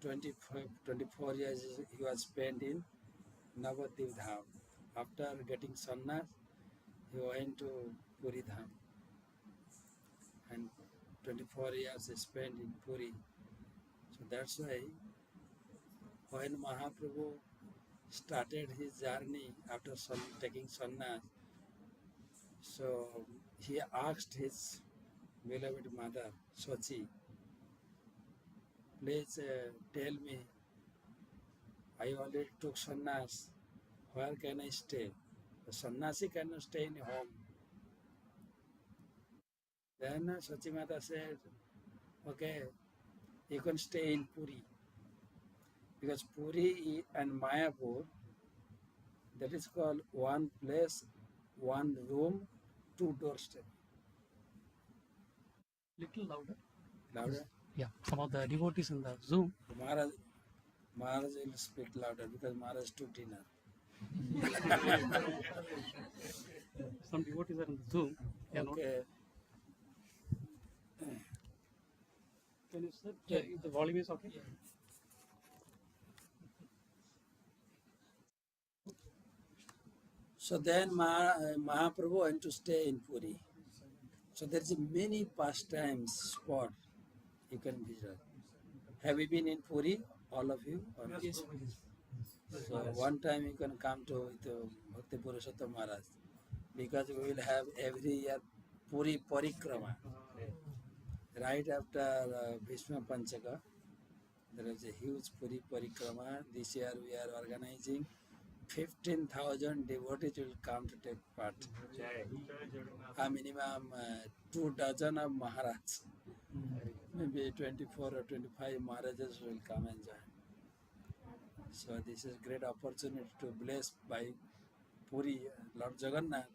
24 years he was spent in Navadip Dham. After getting sannyas, he went to Puri Dham, and 24 years he spent in Puri. So that's why when Mahaprabhu started his journey after taking sannyas, so he asked his beloved mother, Sochi, please tell me, I already took sannyas, where can I stay? The sannyasi cannot stay in home. Then Sochi Mata said, okay, you can stay in Puri. Because Puri and Mayapur, that is called one place, one room, two doorstep. Little louder. Louder? Yeah, some of the devotees in the Zoom. Maharaj will speak louder because Maharaj took dinner. Some devotees are in the Zoom. They are not. Okay. Can you set if the volume is okay? So then Mahaprabhu went to stay in Puri. So there's many pastimes spot you can visit. Have you been in Puri, all of you? Yes. So one time you can come to Bhakti Purushottam Maharaj, because we will have every year Puri Parikrama. Right after Bhishma Panchaka, there is a huge Puri Parikrama. This year we are organizing 15,000 devotees will come to take part. A minimum 2 dozen of Maharaj. Maybe 24 or 25 Maharajas will come and join. So this is great opportunity to bless by Puri, Lord Jagannath.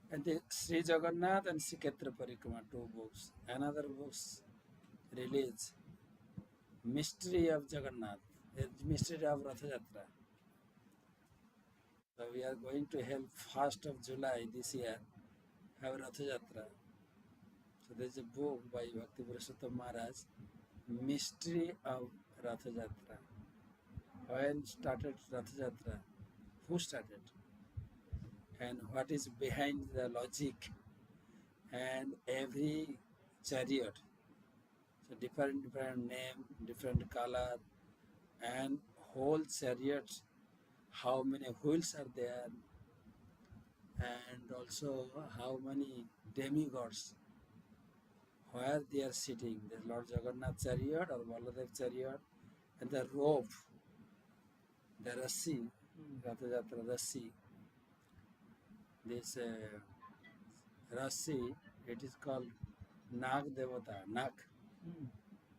And the Sri Jagannath and Siketra Parikrama, 2 books. Another books release Mystery of Jagannath, Mystery of Ratha Yatra. So we are going to help 1st of July this year, have Ratha Yatra. So there is a book by Bhakti Purushottam Maharaj, Mystery of Ratha Yatra. When started Ratha Yatra? Who started? And what is behind the logic? And every chariot, so different name, different color, and whole chariots, how many wheels are there, and also how many demigods, where they are sitting, the Lord Jagannath chariot or Baladev chariot, and the rope, the rassi, Ratha Yatra rassi. This rassi, it is called Nag Devata, Nag.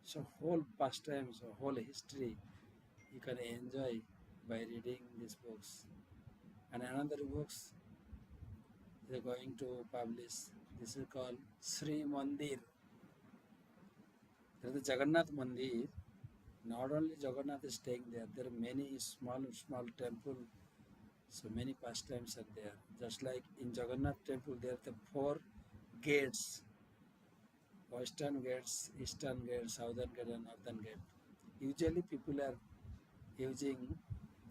So whole pastimes, whole history, you can enjoy by reading these books. And another books they are going to publish. This is called Sri Mandir. There is the Jagannath Mandir. Not only Jagannath is staying there, there are many small temples. So many pastimes are there. Just like in Jagannath temple, there are the 4 gates. Western gates, eastern gate, southern gate and northern gate. Usually people are using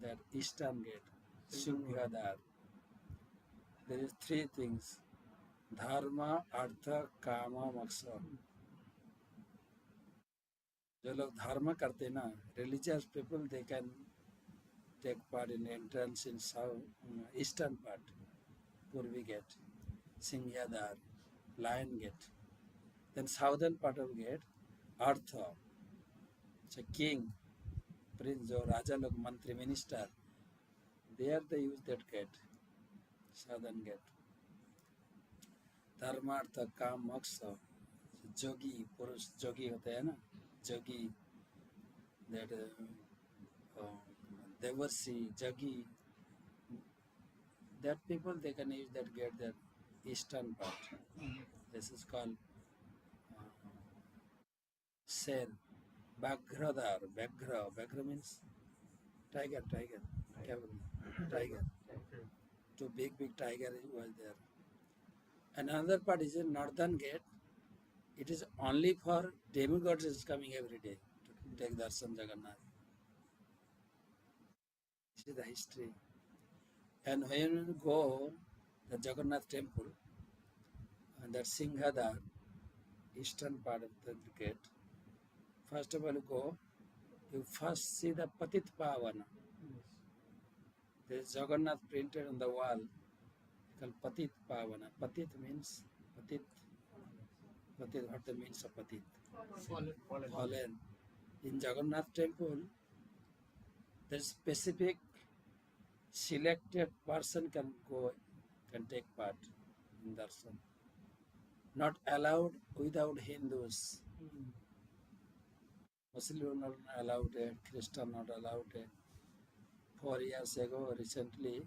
that eastern gate, Singhadar. There is 3 things, Dharma, Artha, Kama, Moksha. जो लोग धर्म करते ना, religious people, they can take part in entrance in eastern part, Purvi gate, Singhadar, Lion gate. Then southern part of gate, Artha, it's a king, prince or Raja log, Mantri, minister. There they use that gate, southern gate. Dharma, Artha, Kam, Moksha. Jogi, Purush, Jogi होते हैं ना, Jogi, that Devarsi, Jagi, that people they can use that gate, that eastern part. This is called Sher, Bagradar, Bagra means tiger, tiger. 2 big tiger was there. And another part is a northern gate. It is only for demigods is coming every day take darshan Jagannath. This is the history. And when you go the Jagannath temple, and that Singha, eastern part of the gate, first of all you go, you first see the Patit Pavana. There is Jagannath printed on the wall, called Patit Pavana. Patit means Patit. Patit, what the means of Patit? Fallen. In Jagannath temple, there is specific selected person can go, can take part in darshan. Not allowed without Hindus. Muslim not allowed it, Christian not allowed it. 4 years ago, recently,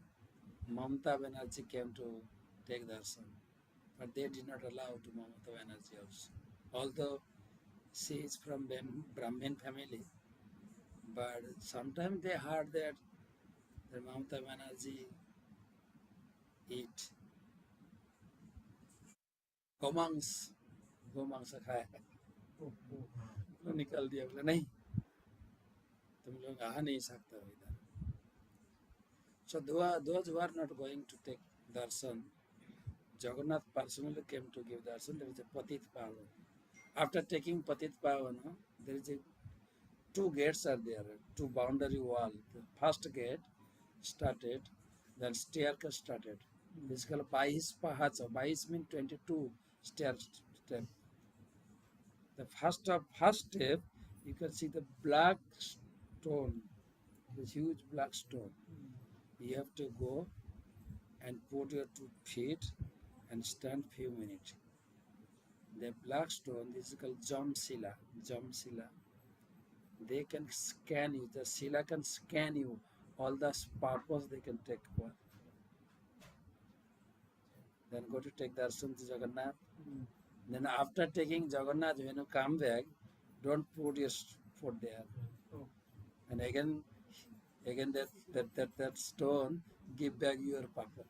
Mamata Banerjee came to take darshan, but they did not allow to Mamata Banerjee also. Although she is from Brahmin family, but sometimes they heard that the Mamata Banerjee eat गोमांस गोमांस खाया तो निकल दिया, बोला नहीं तुम लोग आ नहीं सकते हो इधर. So those who are not going to take darshan, Jagannath personally came to give darshan. There is a Patit Pavana. After taking Patit Pavana, there is a two gates are there, two boundary wall. The first gate started, then staircase started. This is called Bais Pahacha. Bais means 22 step. The first step, you can see the black stone, this huge black stone. You have to go and put your 2 feet and stand few minutes. The black stone, this is called Jam Sila. Jam Sila. They can scan you. The Sila can scan you. All the purpose they can take for. Then go to take darshan to Jagannath. Then after taking Jagannath, when you come back, don't put your foot there. And again that stone, give back your papa.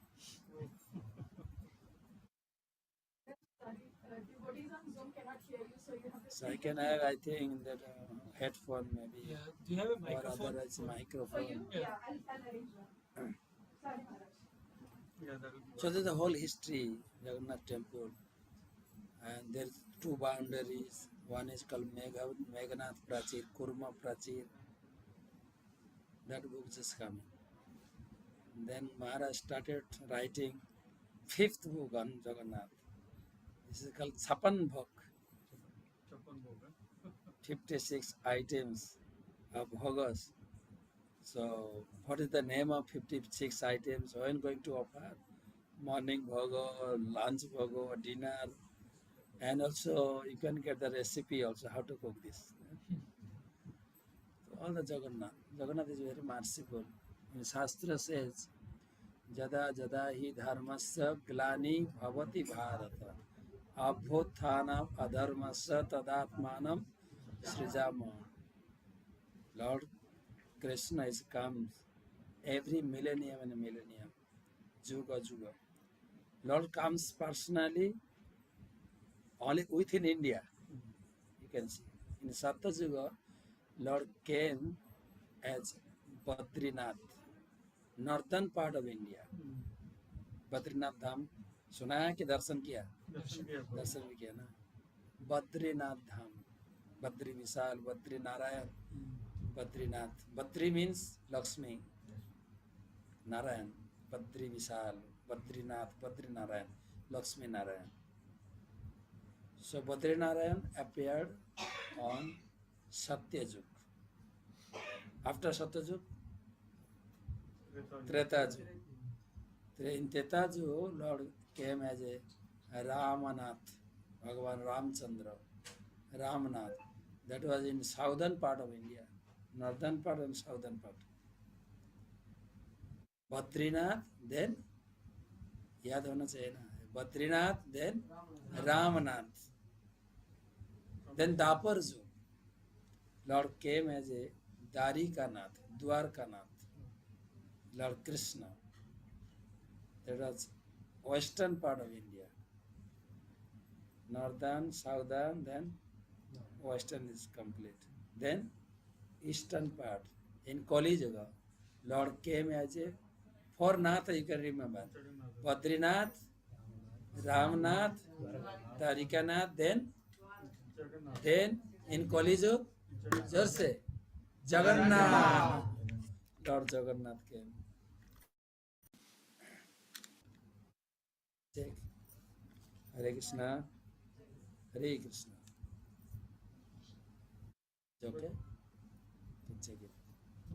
So I can have, I think, that headphone maybe. Yeah. Do you have a Or microphone? otherwise microphone. Yeah. Sorry, Yeah, that will be So there's a whole history, Jagannath temple. And there's 2 boundaries. One is called Meghanath Prachir, Kurma Prachir. That book is coming. Then Maharaj started writing 5th book on Jagannath. This is called Chapan Bhog, Chapan Bhoga. 56 items of bhogas. So what is the name of 56 items? When going to offer? Morning bhoga, lunch bhoga, dinner. And also you can get the recipe also, how to cook this. So all the Jagannath. Jagannath is very merciful. In Shastra says, Jada jada hi dharmasya glani bhavati bharata. Abhutthana adharmasya tadatmanam srijama. Lord Krishna is comes every millennium and millennium, Juga Juga. Lord comes personally only within India. You can see. In Satya Juga, Lord came as Badrinath, northern part of India. Badrinath धाम सुना है कि दर्शन किया? दर्शन भी किया ना. Badrinath Dham, Badri Vishal, Badri Narayan, Badrinath. Badri means Lakshmi, Narayan, Badri Vishal, Badrinath, Badri Narayan, Lakshmi Narayan. So Badri Narayan appeared on Satyajug. After Satyajug, Treta Jug. In Treta Jug, Lord came as a Ramanath, Bhagavan Ramchandra, Ramnath. That was in southern part of India, northern part and southern part. Badrinath, then याद होना चाहिए ना, Badrinath, then Ramnath, then Dapar Jug. Lord came as a Dwarikanath, Dwarkanath, Lord Krishna. That was western part of India. Northern, southern, then western is complete. Then eastern part. In Kali Yuga, Lord came as a four Nath, you can remember. Badrinath, Ramnath, Dwarikanath, then in Kali Yuga, just say Jagannath. Lord Jagannath came. Check. Hare Krishna, Hare Krishna. It's okay? You can check it.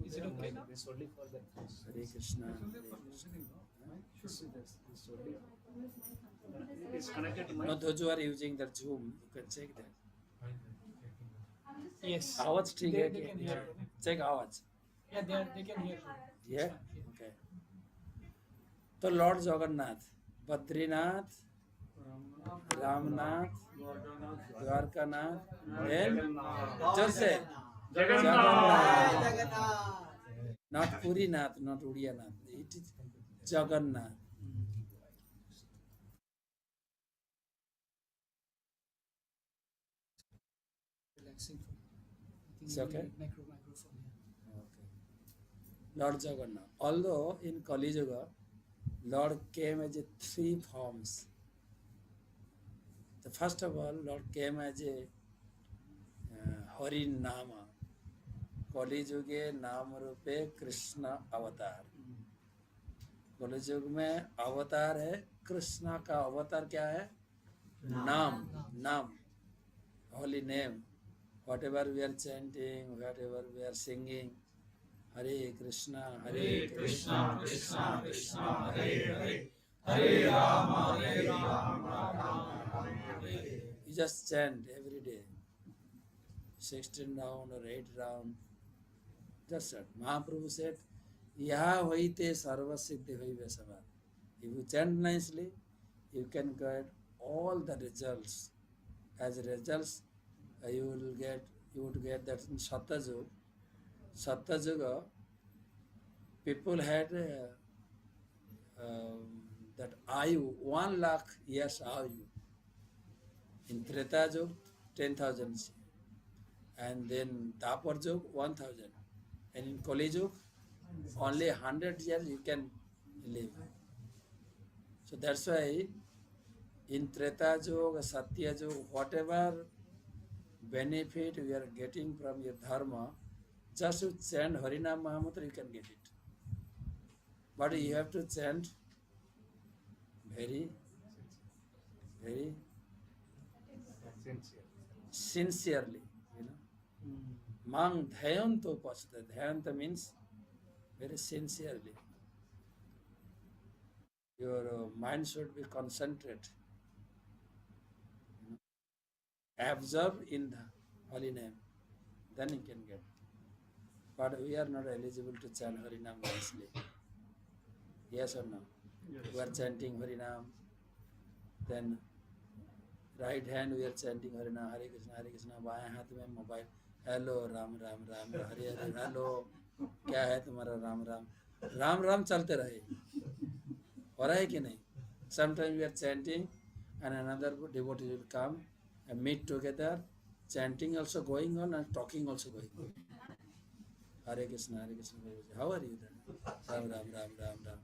Is it okay now? Hare Krishna, Hare Krishna. It's connected to my. No, those who are using the Zoom, you can check that. Yes. आवाज ठीक है They can कि hear. Check आवाज Yeah, they can hear. ये okay तो Lord Jagannath Badrinath Ramnath Dwarkanath then जोसे Jagannath not Purinath not Odianath it is Jagannath Relaxing. It's okay? Microphone. Okay. Lord Jagannath. Although in Kali Yuga, Lord came as a three forms. The first of all, Lord came as a Hari Nama. Kali Yuga नाम रूपे कृष्ण अवतार. कली युग में अवतार है कृष्णा का अवतार क्या है नाम holy name. Whatever we are chanting, whatever we are singing, Hare Krishna, Hare Krishna, Krishna Krishna, Hare Hare, Hare Rama, Rama Hare. You just chant every day, 16 round or 8 round. Just chant. Mahaprabhu said, "Yaha hoite sarva siddhi hoive sabha." If you chant nicely, you can get all the results. As results, you would get that in Satyajug, people had that ayu 1 lakh years ayu. In Treta Yug 10,000, and then Dapar Yug 1,000, and in Kali Yug only 100 years you can live. So that's why in Treta Yug, Satya Yug, whatever benefit we are getting from your dharma, just to chant Harinam Mahamantra, you can get it. But you have to chant very sincerely, you know. Mang dhyanto pasata. Dhyanta means very sincerely. Your mind should be concentrated. Absorb in the holy name, then you can get. But we are not eligible to chant Harinam nicely. Yes or no? Yes. We are chanting Harinam. Then right hand we are chanting Harinam, Hare Krishna, Hare Krishna. बाएं हाथ में mobile. Hello Ram Ram Ram Hare Hare. Hello क्या है तुम्हारा राम राम. राम राम चलते रहे. हो रहा है कि नहीं? Sometimes we are chanting and another devotee will come and meet together, chanting also going on and talking also going on. Hare Krishna, Hare Krishna, Hare Krishna. How are you then? Ram, Ram, Ram, Ram, Ram.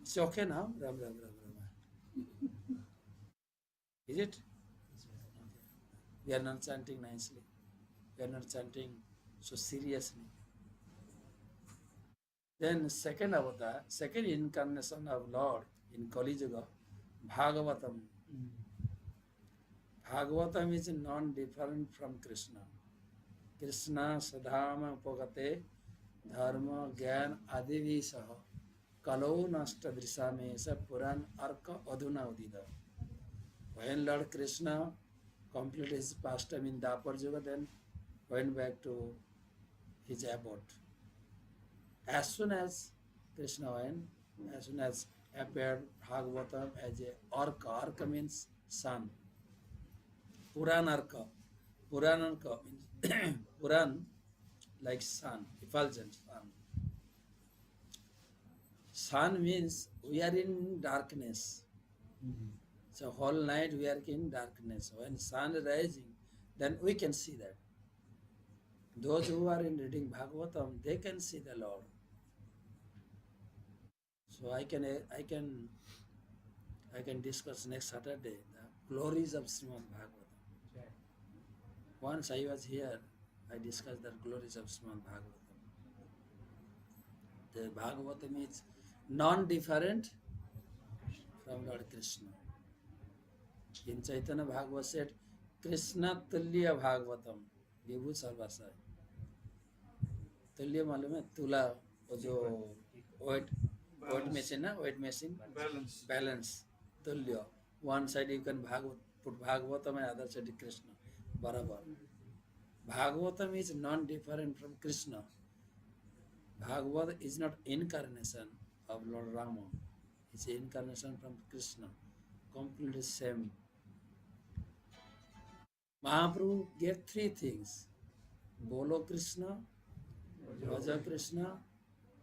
It's okay now? Ram, Ram, Ram, Ram. Is it? Okay. We are not chanting nicely. We are not chanting so seriously. Then second avatar, second incarnation of Lord in Kali Yuga, Bhagavatam. Bhagavatam is non-different from Krishna. Krishna sadhama upagate dharma gyan adivi saha kalo nasta drisamesa puran arka adhuna udida. When Lord Krishna completed his pastime in Dapar Yuga, then went back to his abode. As soon as Krishna went, as soon as appeared Bhagavatam as a arka. Arka means sun. Puran arka. Puran arka means Puran like sun, effulgent sun. Sun means we are in darkness. So whole night we are in darkness. When sun is rising, then we can see that. Those who are in reading Bhagavatam, they can see the Lord. So I can discuss next Saturday the glories of Srimad Bhagavatam. Once I was here, I discussed the glories of Srimad Bhagavatam. The Bhagavatam is non-different from Lord Krishna. In Chaitanya Bhagavad said, Krishna Tulya Bhagavatam, Vibhu Sarvasa. Tulya मालूम है? तुला वो जो weight machine balance tulya. One side you can put Bhagavatam and other side Krishna. Barabar. Bhagavatam is non-different from Krishna. Bhagavad is not incarnation of Lord Rama. It's incarnation from Krishna. Completely same. Mahaprabhu gave three things. Bolo Krishna, Bhaja Krishna,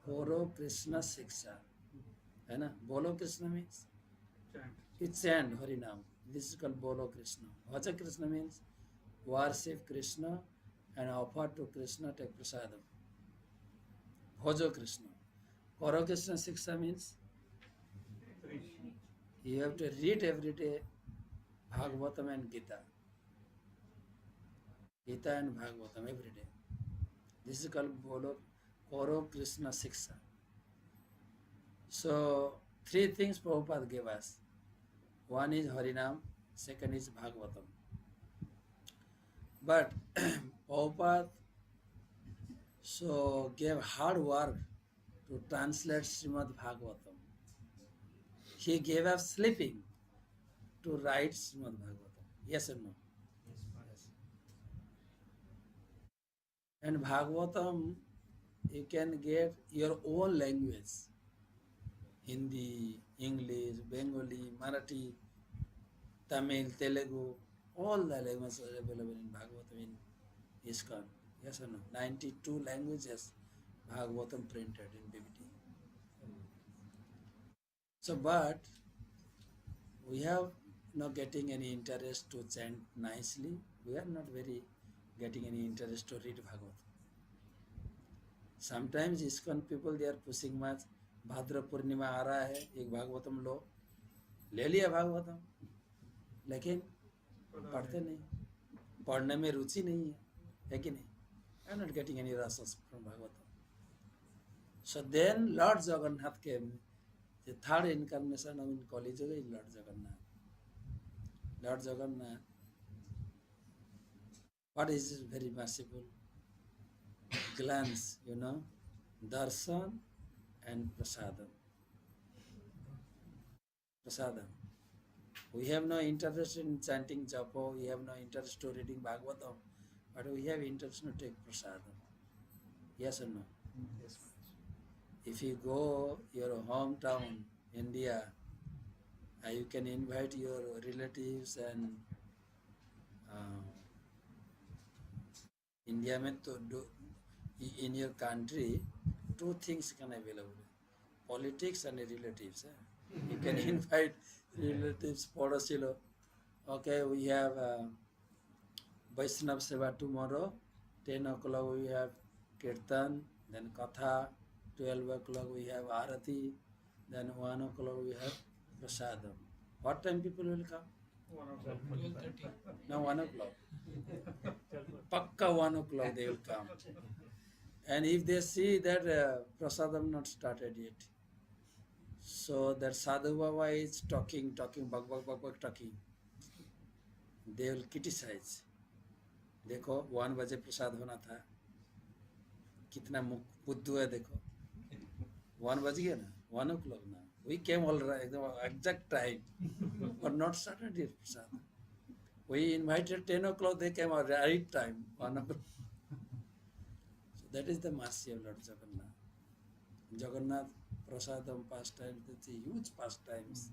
Horo Krishna Shiksha. है ना? Bolo Krishna means it's chant Harinam. This is called Bolo Krishna. Bhaja Krishna means worship Krishna and offer to Krishna take prasadam. Bhajo Krishna. Horo Krishna Shiksha means you have to read every day Bhagavatam and Gita. Gita and Bhagavatam every day. This is called Horo Krishna Shiksha. So, three things Prabhupada gave us. One is Harinam, second is Bhagavatam. But Prabhupada so gave hard work to translate Srimad Bhagavatam. He gave up sleeping to write Srimad Bhagavatam. Yes or no? Yes. And Bhagavatam, you can get your own language. Hindi, English, Bengali, Marathi, Tamil, Telugu, all the languages are available in Bhagavatam in ISKCON. Yes or no? 92 languages Bhagavatam printed in BBT. So, but we have not getting any interest to chant nicely. We are not very getting any interest to read Bhagavatam. Sometimes ISKCON people, they are pushing much. भाद्र पूर्णिमा आ रहा है, एक भागवतम लो, ले लिया भागवतम, लेकिन पढ़ते नहीं, पढ़ने में रुचि नहीं है कि नहीं? I am not getting any rasas from Bhagavatam. So then Lord Jagannath came. The third incarnation of in Kali Yuga is Lord Jagannath. Lord Jagannath, what is very merciful? Glance, darshan and prasadam. Prasadam. We have no interest in chanting Japo, we have no interest to reading Bhagavatam, but we have interest to take prasadam. Yes or no? Yes. If you go your hometown, India, you can invite your relatives and India में तो in your country, two things can available: politics and relatives. You can invite relatives. Podosilo. Okay, we have Vaishnav Seva tomorrow. 10 o'clock we have Kirtan, then Katha. 12 o'clock we have Arati. Then 1 o'clock we have Prasadam. What time people will come? 1 o'clock. Now 1 o'clock. Pakka 1 o'clock they will come. And if they see that prasadam not started yet, so that Sadhu Baba is talking, bak, talking, they will criticize. देखो 1 बजे प्रसाद होना था, कितना बुद्धू है देखो, 1 बज गया ना, 1 o'clock now. We came all right, exact time, but not started yet prasad. We invited 10 o'clock, they came at right time, 1 o'clock. That is the mercy of Lord Jagannath. Jagannath Prasadam pastimes, that's a huge pastimes.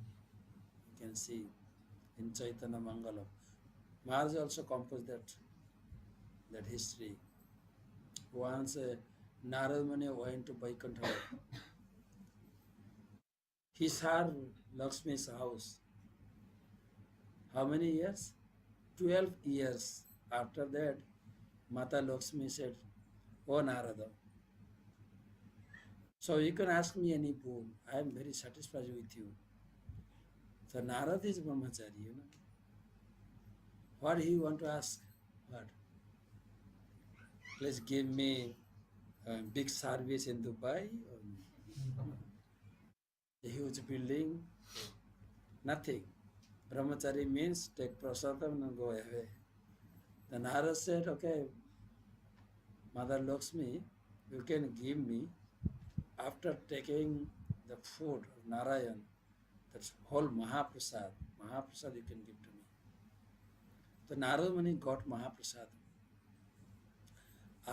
You can see in Chaitanya Mangalam. Maharaj also composed that history. Once Narad Muni went to Vaikuntha. He served Lakshmi's house. How many years? 12 years. After that, Mata Lakshmi said, "Oh Narada, so you can ask me any boon. I am very satisfied with you." So Narada is brahmachari, you know. What he want to ask? What? Please give me a big service in Dubai, or a huge building. Nothing. Brahmachari means take prasadam and go away. The Narada said, "Okay, Mother Lakshmi, you can give me after taking the food of Narayan, that's whole Mahaprasad. Mahaprasad you can give to me." The Narada Muni got Mahaprasad.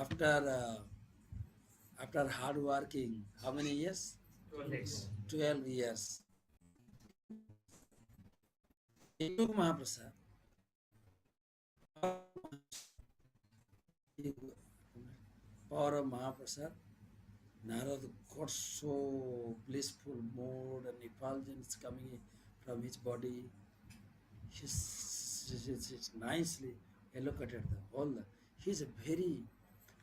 After hard working, how many years? 12 days. 12 years. He took Mahaprasad. Power of Mahaprasad. Narada got so blissful mood and effulgence coming from his body. He's nicely allocated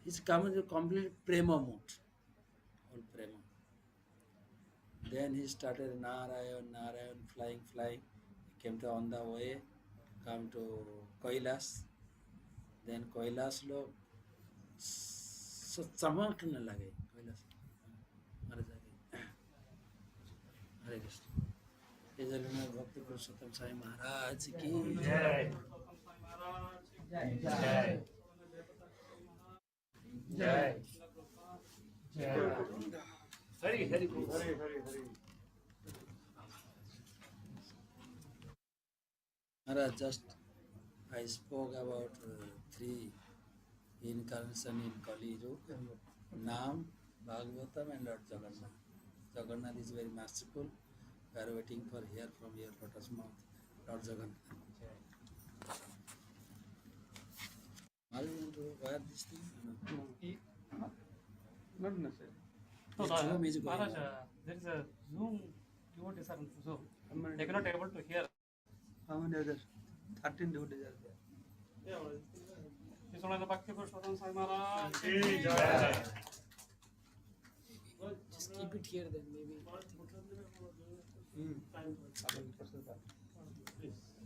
he's coming to complete prema mode. All prema. Then he started Narayan, flying. He came to on the way, come to Kailas. Then Kailas lo चमकने लगे कैलाश महाराज हरे कृष्ण इसलिए भक्ति पुरुषोत्तम स्वामी महाराज की जय जय जय जय Hari Hari Hari Hari Maharaj, just I spoke about three incarnation in Kali Yuga: Nam, Bhagavatam, and Lord Jagannath. Jagannath is very merciful. We are waiting for hear from your lotus mouth, Lord Jagannath. Are you going to wear this thing? No. Not necessary. No, Zoom is going Maharaj, on. there is a Zoom devotees are on Zoom. They cannot able to hear. How many others? 13 devotees are there. This one is the Bhakti Purushottam Swami Maharaj. Just keep it here then, maybe.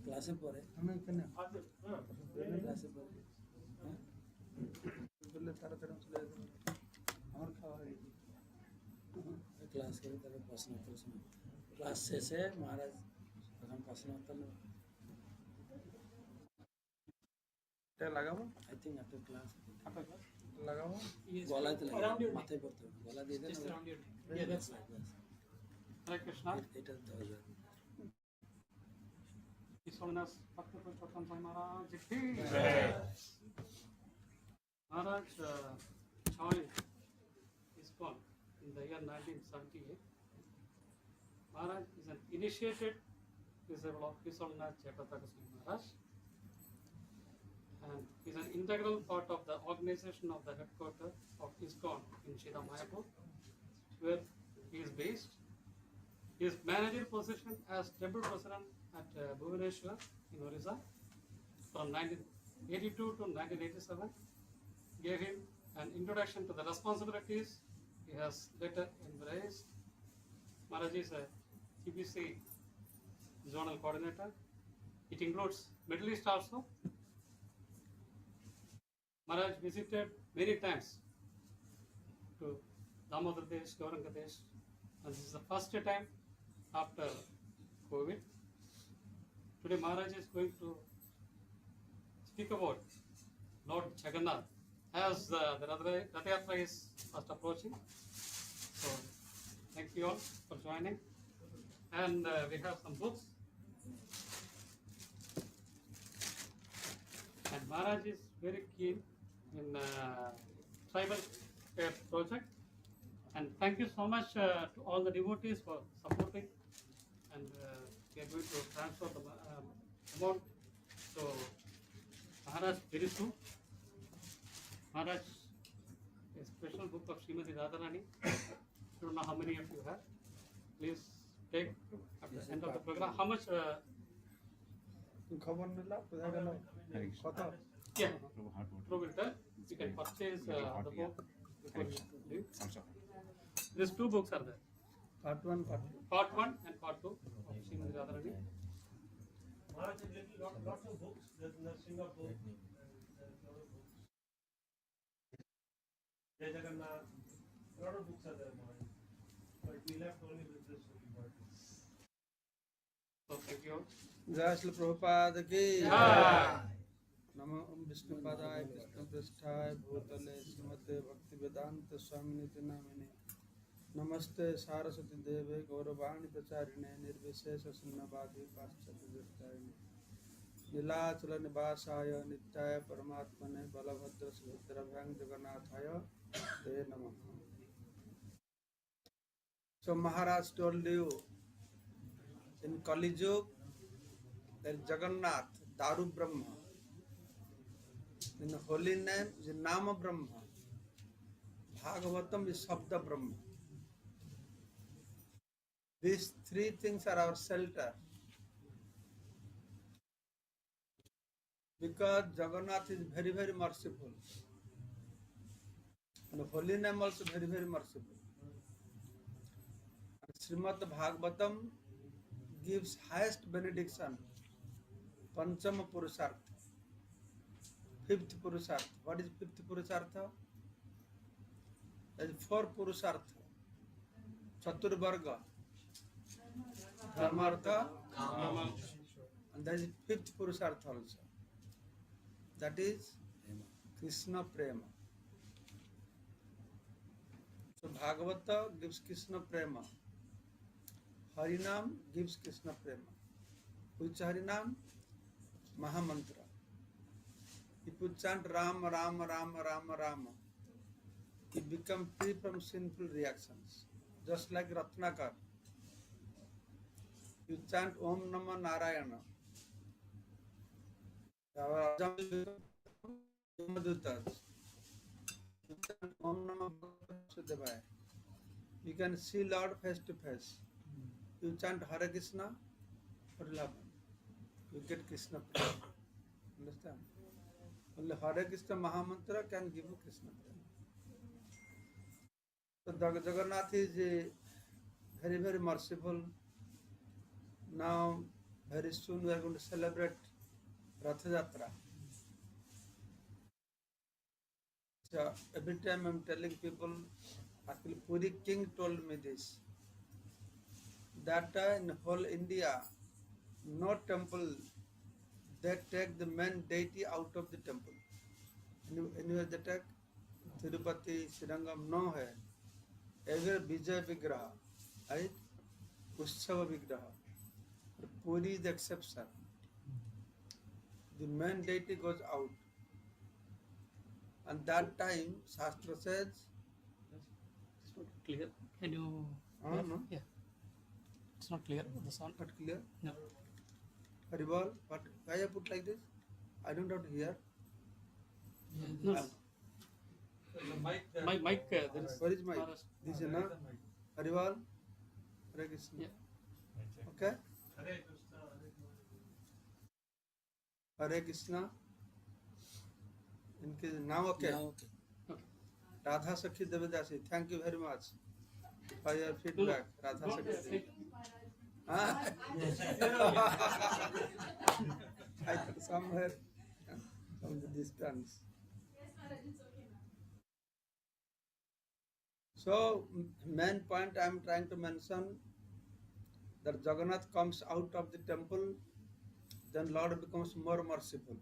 Class পরে हमें करना ক্লাসে পরে बोले तारा चले और खावा है ক্লাস করে তারপর প্রশ্ন উত্তর শুনে ক্লাস শেষে মহারাজ তখন প্রশ্ন উত্তর क्या लगाओ আই থিঙ্ক আফটার ক্লাস लगाओ Yes. গলাতে Around লাগে your neck. মাথায় পড়তে হবে গলা দিয়ে দেন Just around your neck. Yeah, that's right. Hare Krishna. এটা ধরে His Holiness Bhakti Purushottam Swami Maharaj. Maharaj joined ISKCON in the year 1978. Maharaj is an initiated disciple of His Holiness Jayapataka Swami Maharaj, and is an integral part of the organization of the headquarters of ISKCON in Shida Mayapur, where he is based. His managerial position as temple president at Bhubaneswar in Orissa from 1982 to 1987 gave him an introduction to the responsibilities he has later embraced. Maharaj is a TBC zonal coordinator. It includes Middle East also. Maharaj visited many times to Damodar Desh, Gauranga Desh, and this is the first time after COVID. Today Maharaj is going to speak about Lord Jagannath as the Rath Yatra is fast approaching. So thank you all for joining, and we have some books. And Maharaj is very keen in tribal care project. And thank you so much to all the devotees for supporting. And we are going to transfer the amount to Maharaj very soon. Maharaj, a special book of Srimati Radharani. I don't know how many of you have. Please take at the end of the program. How much? खबर मिला पूजा करना कत Yeah, Prabhu will tell. You can purchase the book before you leave. These two books are there. Part 1, Part 2. Part 1 and Part 2 of Srimad Radharani. Maharaj, lots of books. There's Narsinga book. And there's a lot of books. Jai Jagannath. A lot of books are there, Maharaj. But we left only with this book. So thank you. जय श्री प्रभुपाद की Jai. नमो विष्णुपादाय कृष्णपृष्ठाय भूतले श्रीमते भक्ति वेदांत स्वामी नित्य नामिने नमस्ते सारस्वती देवे गौरवाणी प्रचारिणे निर्विशेष शून्यवादी पाश्चात्य जगतारिणे नीलाचल निवासाय नित्याय परमात्मने बलभद्र सुभद्रभ्यां जगन्नाथाय ते नमः. So Maharaj told you in Kali Yuga there is Jagannath, Daru Brahma. In the holy name is Nama Brahma. Bhagavatam is Sabda Brahma. These three things are our shelter. Because Jagannath is very, very merciful. And the holy name also very, very merciful. And Srimad Bhagavatam gives highest benediction. Panchama Purushartha. Fifth Purushartha. What is fifth Purushartha? There is four Purushartha. Chaturvarga. Dharmartha. And there is fifth Purushartha also. That is Krishna Prema. So Bhagavata gives Krishna Prema. Harinam gives Krishna Prema. Which Harinam? Mahamantra. If you chant Rama, Rama, Rama, Rama, Rama, you become free from sinful reactions. Just like Ratnakar. You chant Om Namah Narayana. Our Yamadutas. You chant Om Namah Bhagavata. You can see Lord face to face. You chant Hare Krishna for love. You get Krishna Prema. Understand? Only Hare Krishna Mahamantra can give you Krishna Prema. So Jagannath is very, very merciful. Now, very soon we are going to celebrate Ratha Yatra. So every time I am telling people, actually Puri King told me this, that in whole India, no temple, they take the main deity out of the temple. Anywhere they take Tirupati, Srangam, no hai. Every Vijaya Vigraha, right? Utsava Vigraha. Puri is the exception. The main deity goes out. And that time, Shastra says, It's not clear. Can you? no, Yeah. It's not clear. The sound. not clear. No. Haribol, but why I put like this? I don't have to hear. No. Mic. There is. Where is my? Maharaj. This is na? Haribol, Hare Krishna. Yeah. Okay? Hare Krishna, Hare Krishna. Hare Krishna. Now okay. Now, okay. Okay. Radha Sakhi Devidasi, thank you very much for your feedback. Radha Sakhi Devidasi. Huh? I thought somewhere from the distance. So, main point I am trying to mention that Jagannath comes out of the temple, then Lord becomes more merciful.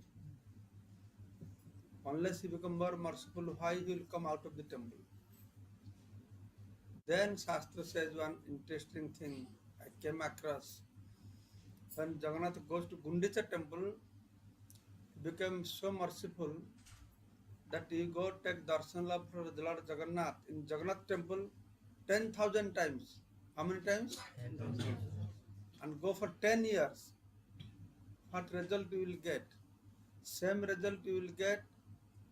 Unless he becomes more merciful, why he will come out of the temple? Then Shastra says one interesting thing I came across. When Jagannath goes to Gundicha temple, he becomes so merciful that he go take darshan love for the Lord Jagannath in Jagannath temple 10,000 times. How many times? 10,000. And go for 10 years. What result you will get? Same result you will get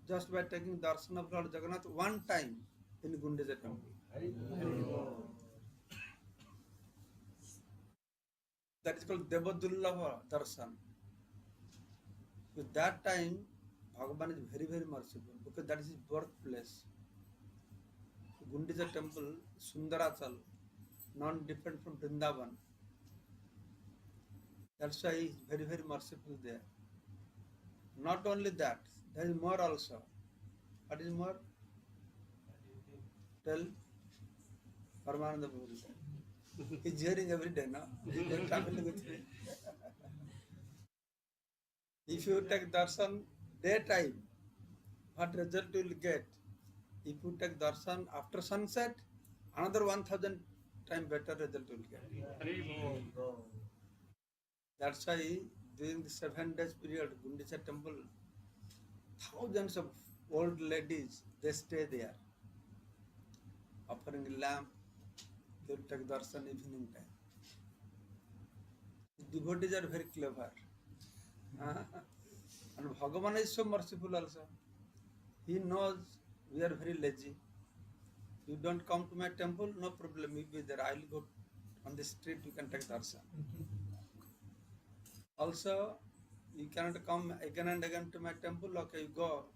just by taking darshan of Lord Jagannath one time in Gundicha temple. That is called Devadullava darshan. With that time, Bhagavan is very, very merciful because that is his birthplace. Gundicha temple, Sundarachal, non different from Vrindavan. That's why he is very, very merciful there. Not only that, there is more also. What is more? Tell Paramananda Prabhu. He's hearing every day, no? He's traveling with me. If you take darshan daytime, what result you will get? If you take darshan after sunset, another 1000 times better result you will get. That's why during the 7 days period, Gundicha temple, thousands of old ladies, they stay there, offering lamp, they will take darshan evening time. The devotees are very clever. And Bhagavan is so merciful also. He knows we are very lazy. You don't come to my temple, no problem, you be there. I will go on the street, you can take darshan. Also, you cannot come again and again to my temple, okay, you go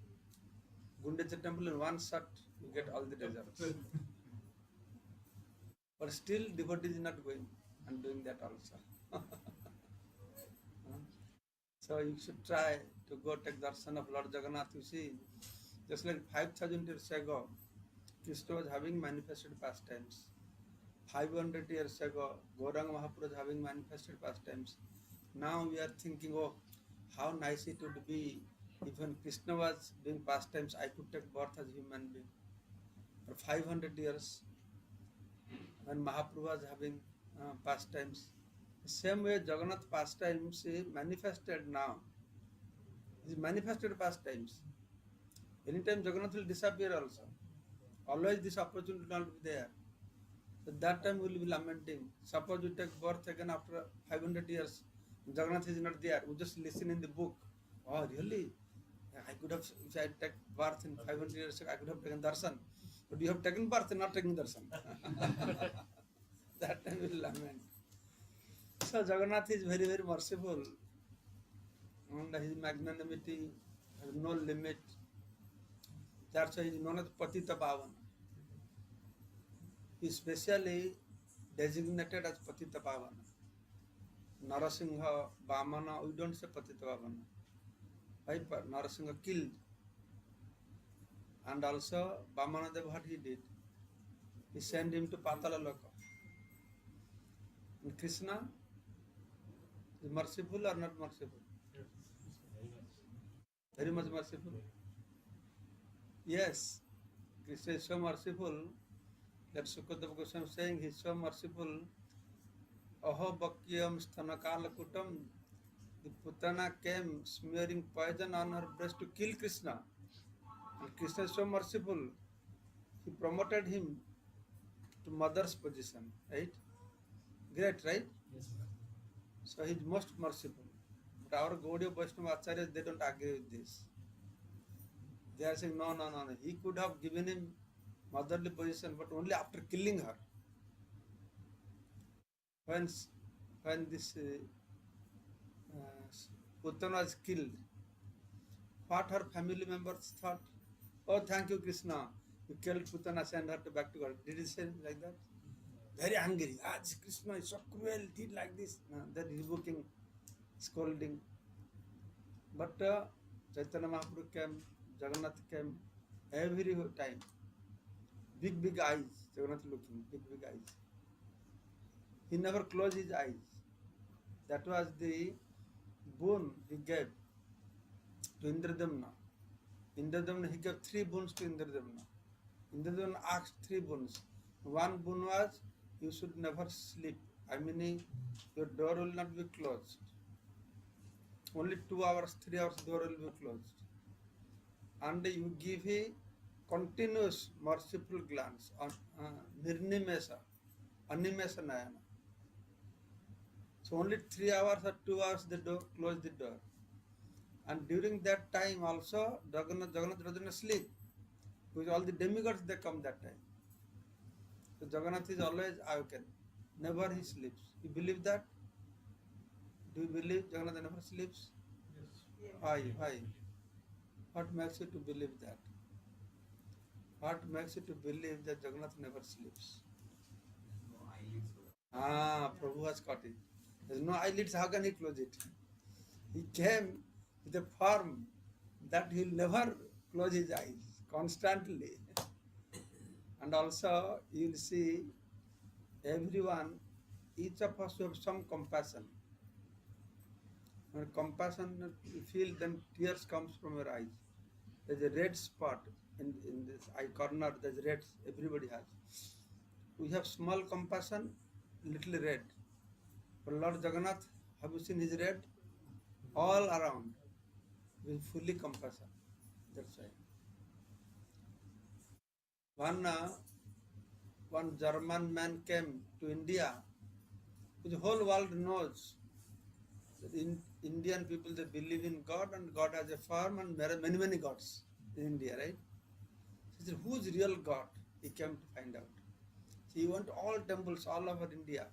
Gundicha temple in one shot, you get all the results. But still, devotee is not going and doing that also. So you should try to go take darshan of Lord Jagannath. You see, just like 5,000 years ago, Krishna was having manifested pastimes. 500 years ago, Gauranga Mahaprabhu was having manifested pastimes. Now we are thinking, oh, how nice it would be if when Krishna was doing pastimes, I could take birth as a human being. For 500 years, when Mahaprabhu was having pastimes, the same way Jagannath pastimes is manifested now. It is manifested pastimes. Anytime Jagannath will disappear also. Always this opportunity will not be there. So that time we will be lamenting. Suppose you take birth again after 500 years, Jagannath is not there. We just listen in the book. Oh, really? I could have, if I take birth in 500 years, I could have taken darshan. But you have taken birth and not taken darshan. That time we will lament. So Jagannath is very, very merciful. And his magnanimity has no limit. That's why he is known as Patita Pavana. He is specially designated as Patita Pavana. Narasingha, Vamana, we don't say Patita Pavana. Why? Narasingha killed. And also Vamanadev, what he did? He sent him to Patala Loka. And Krishna is merciful or not merciful? Very much merciful. Yes, Krishna is so merciful that Sukadeva Goswami is saying he is so merciful. Aho Bhakyam Sthanakalakutam. The Putana came smearing poison on her breast to kill Krishna. And Krishna is so merciful. He promoted him to mother's position. Right? Great, right? Yes, So he is most merciful. But our Gaudiya Vaishnava Acharyas, they don't agree with this. They are saying, no. He could have given him motherly position, but only after killing her. When this Putana was killed, what her family members thought? Oh, thank you, Krishna. You killed Putana, send her back to God. Did he say like that? Very angry. This Krishna is so cruel, did like this. Then rebuking, scolding. But Chaitanya Mahaprabhu came, Jagannath came, every time. Big eyes, Jagannath looking, big eyes. He never closed his eyes. That was the boon he gave to Indradamna. Indradamna, he gave 3 boons to Indradamna. Indradamna asked 3 boons. One boon was, you should never sleep. I mean, your door will not be closed. Only 2 hours, 3 hours door will be closed. And you give a continuous merciful glance on Nirnimesa, Animesa Nayana. So only 3 hours or 2 hours the door, close the door. And during that time also, Jagannath doesn't sleep. Because all the demigods, they come that time. So Jagannath is always awakened. Never he sleeps. You believe that? Do you believe Jagannath never sleeps? Yes. Why? What makes you to believe that? What makes you to believe that Jagannath never sleeps? Prabhu has got it. There's no eyelids, how can he close it? He came with a form that he'll never close his eyes constantly. And also, you'll see everyone, each of us have some compassion. When compassion you feel, then tears comes from your eyes. There's a red spot in this eye corner, there's red, everybody has. We have small compassion, little red. But Lord Jagannath, have you seen his red? All around, with fully compassion. That's why. One German man came to India. The whole world knows that Indian people, they believe in God, and God has a form, and there are many gods in India, right? He said, who's real God? He came to find out. So he went to all temples all over India.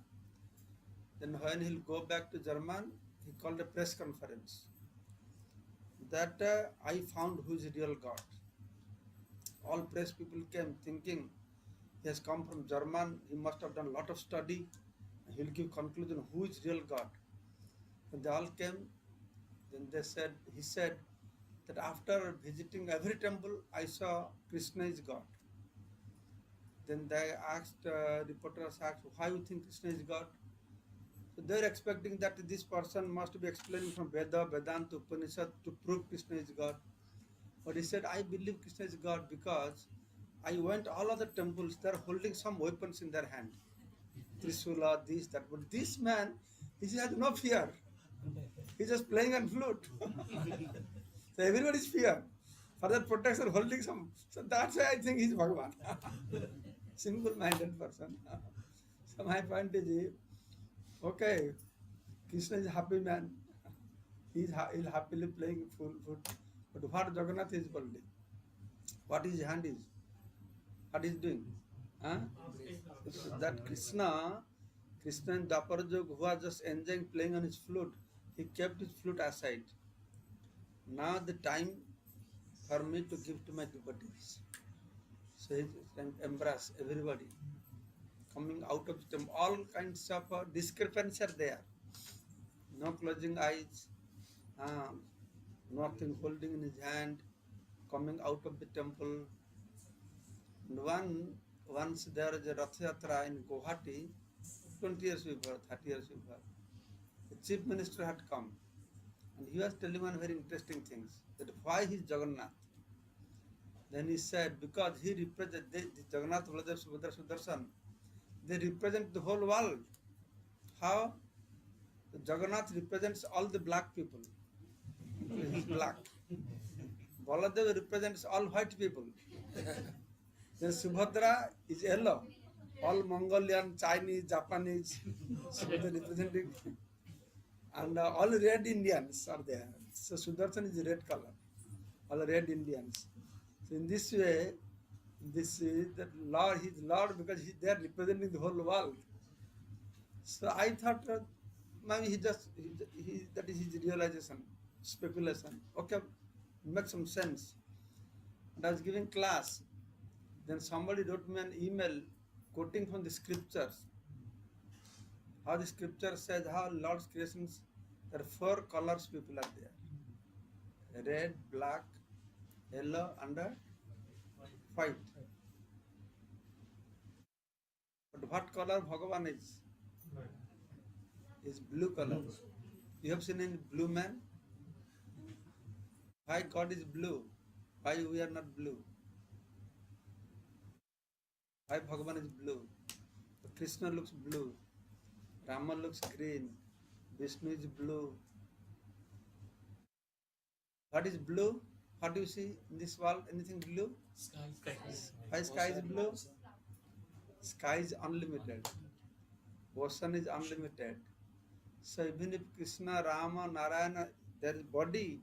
Then when he'll go back to German, he called a press conference. That I found who is real God. All press people came thinking he has come from German, he must have done a lot of study, he'll give conclusion who is real God. When they all came, then he said that after visiting every temple, I saw Krishna is God. Then they asked, reporters asked, why you think Krishna is God? So they're expecting that this person must be explaining from Veda, Vedanta, Upanishad to prove Krishna is God. But he said, I believe Krishna is God because I went all other temples, they're holding some weapons in their hand. Trishula, this, that. But this man, he has no fear. He's just playing on flute. So everybody's fear. For that protection, holding some. So that's why I think he's Bhagavan. Simple-minded person. So my point is, okay, Krishna is a happy man. He's happily playing full flute. But what Jagannath is holding? What his hand is? What he's doing? Huh? That Krishna in Dapar Jog, who was just enjoying playing on his flute, he kept his flute aside. Now the time for me to give to my devotees. So he embrace everybody. Coming out of them, all kinds of discrepancies are there. No closing eyes, nothing holding in his hand, coming out of the temple. And once there is a Rath Yatra in Guwahati, 20 years before, 30 years before, the chief minister had come, and he was telling one very interesting things, that why he is Jagannath. Then he said, because he represents, the Jagannath, Baladev, Subhadra, Sudarshan, they represent the whole world. How? Jagannath represents all the black people. He is black. Baladev represents all white people. Then Subhadra is yellow. All Mongolian, Chinese, Japanese, Subhadra representing. And all red Indians are there. So Sudarshan is red color. All red Indians. So in this way, this is the Lord, he is Lord because they are representing the whole world. So I thought maybe that is his realization, speculation. Okay, makes some sense. And I was giving class. Then somebody wrote me an email quoting from the scriptures. How the scripture says how Lord's creations, there are 4 colors people are there. Red, black, yellow, and white. But what color Bhagavan is? Is blue color. You have seen any blue man? Why God is blue? Why we are not blue? Why Bhagavan is blue? Krishna looks blue. Rama looks green. Vishnu is blue. What is blue? What do you see in this world? Anything blue? Sky. Why sky is blue? Sky is unlimited. Ocean is unlimited. So even if Krishna, Rama, Narayana, their body,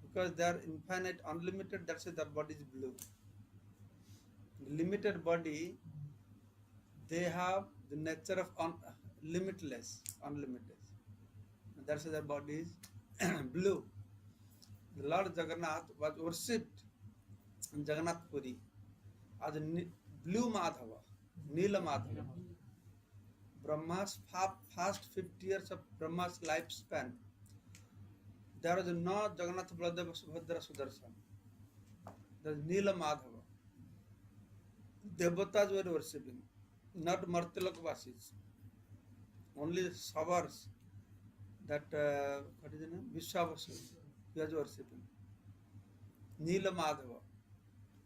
because they are infinite, unlimited, that's why their body is blue. Limited body, they have the nature of limitless, unlimited. That's why their body is blue. The Lord Jagannath was worshipped in Jagannath Puri as a blue Madhava, Nila Madhava. Brahma's first 50 years of Brahma's lifespan, there was no Jagannath Baladeva Subhadra Sudarshan. There is Nila Madhava. Devatas were worshipping, not Martilakvasis. Only Savars, that what is the name? Vishwavasu, he was worshipping. Nila Madhava.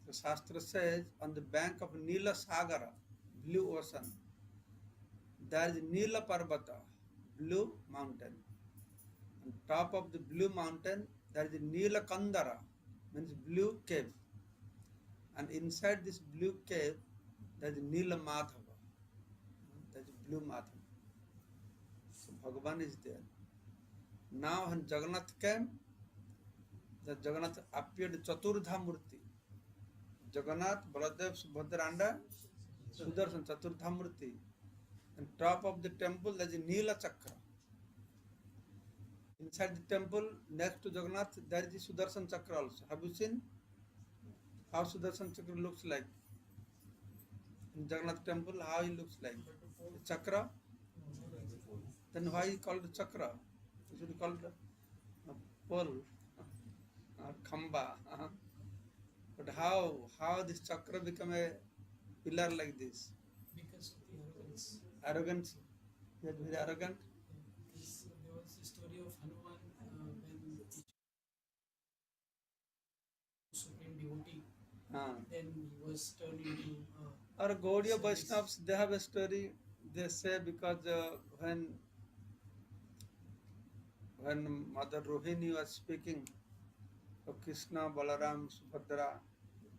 The Shastra says on the bank of Nila Sagara, blue ocean, there is Nila Parvata, blue mountain. On top of the blue mountain, there is Nila Kandara, means blue cave. And inside this blue cave, there is Nila Madhava. There is blue Madhava. So Bhagavan is there. Now when Jagannath came, the Jagannath appeared Chaturdha Murti. Jagannath, Baladev, Subhadra and Sudarshan, Chaturdha Murti. On top of the temple, there is Nila Chakra. Inside the temple, next to Jagannath, there is Sudarshan Chakra also. Have you seen how Sudarshan Chakra looks like? In Jagannath temple, how it looks like? The chakra? Then why is called Chakra? It should be called a pole or khamba. But how this chakra become a pillar like this? Because of the arrogance. Arrogance. He is very arrogant. Because there was the story of Hanuman when he supreme devotee, then he was turned into. Or Gaudiya service. Vaishnavas, they have a story. They say because when Mother Rohini was speaking of Krishna, Balaram, Subhadra,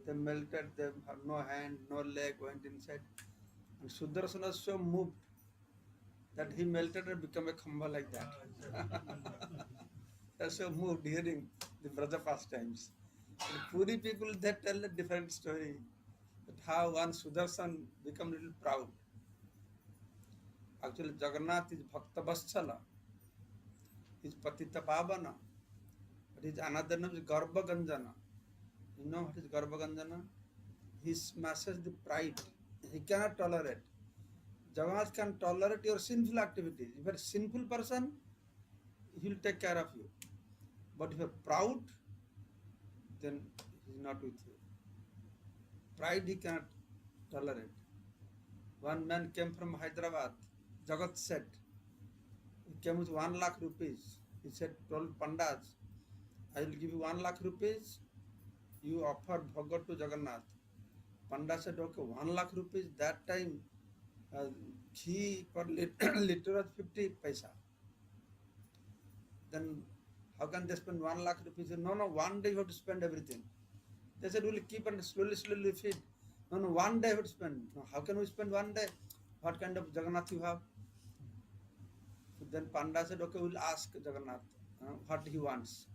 they melted, they have no hand, no leg, went inside. And Sudarsana was so moved that he melted and became a khamba like that. They are so moved hearing the Braja pastimes. And Puri people, they tell a different story. That how one Sudarshan become little proud. Actually, Jagannath is Bhakta Vatsala. He is Patita Pavana. But his another name is Garbha Ganjana. You know what is Garbha Ganjana? He smashes the pride. He cannot tolerate. Jagannath can tolerate your sinful activities. If you are a sinful person, he will take care of you. But if you are proud, then he is not with you. Pride he cannot tolerate. One man came from Hyderabad, Jagat said. He came with 1 lakh rupees. He said, told Pandas, I will give you 1 lakh rupees. You offer Bhagat to Jagannath. Panda said, okay, 1 lakh rupees. That time, ghee per liter was 50 paisa. Then how can they spend 1 lakh rupees? He said, no, 1 day you have to spend everything. They said, we'll keep and slowly feed. No, 1 day we have to spend. No, how can we spend 1 day? What kind of Jagannath you have? So then Panda said, okay, we'll ask Jagannath what he wants.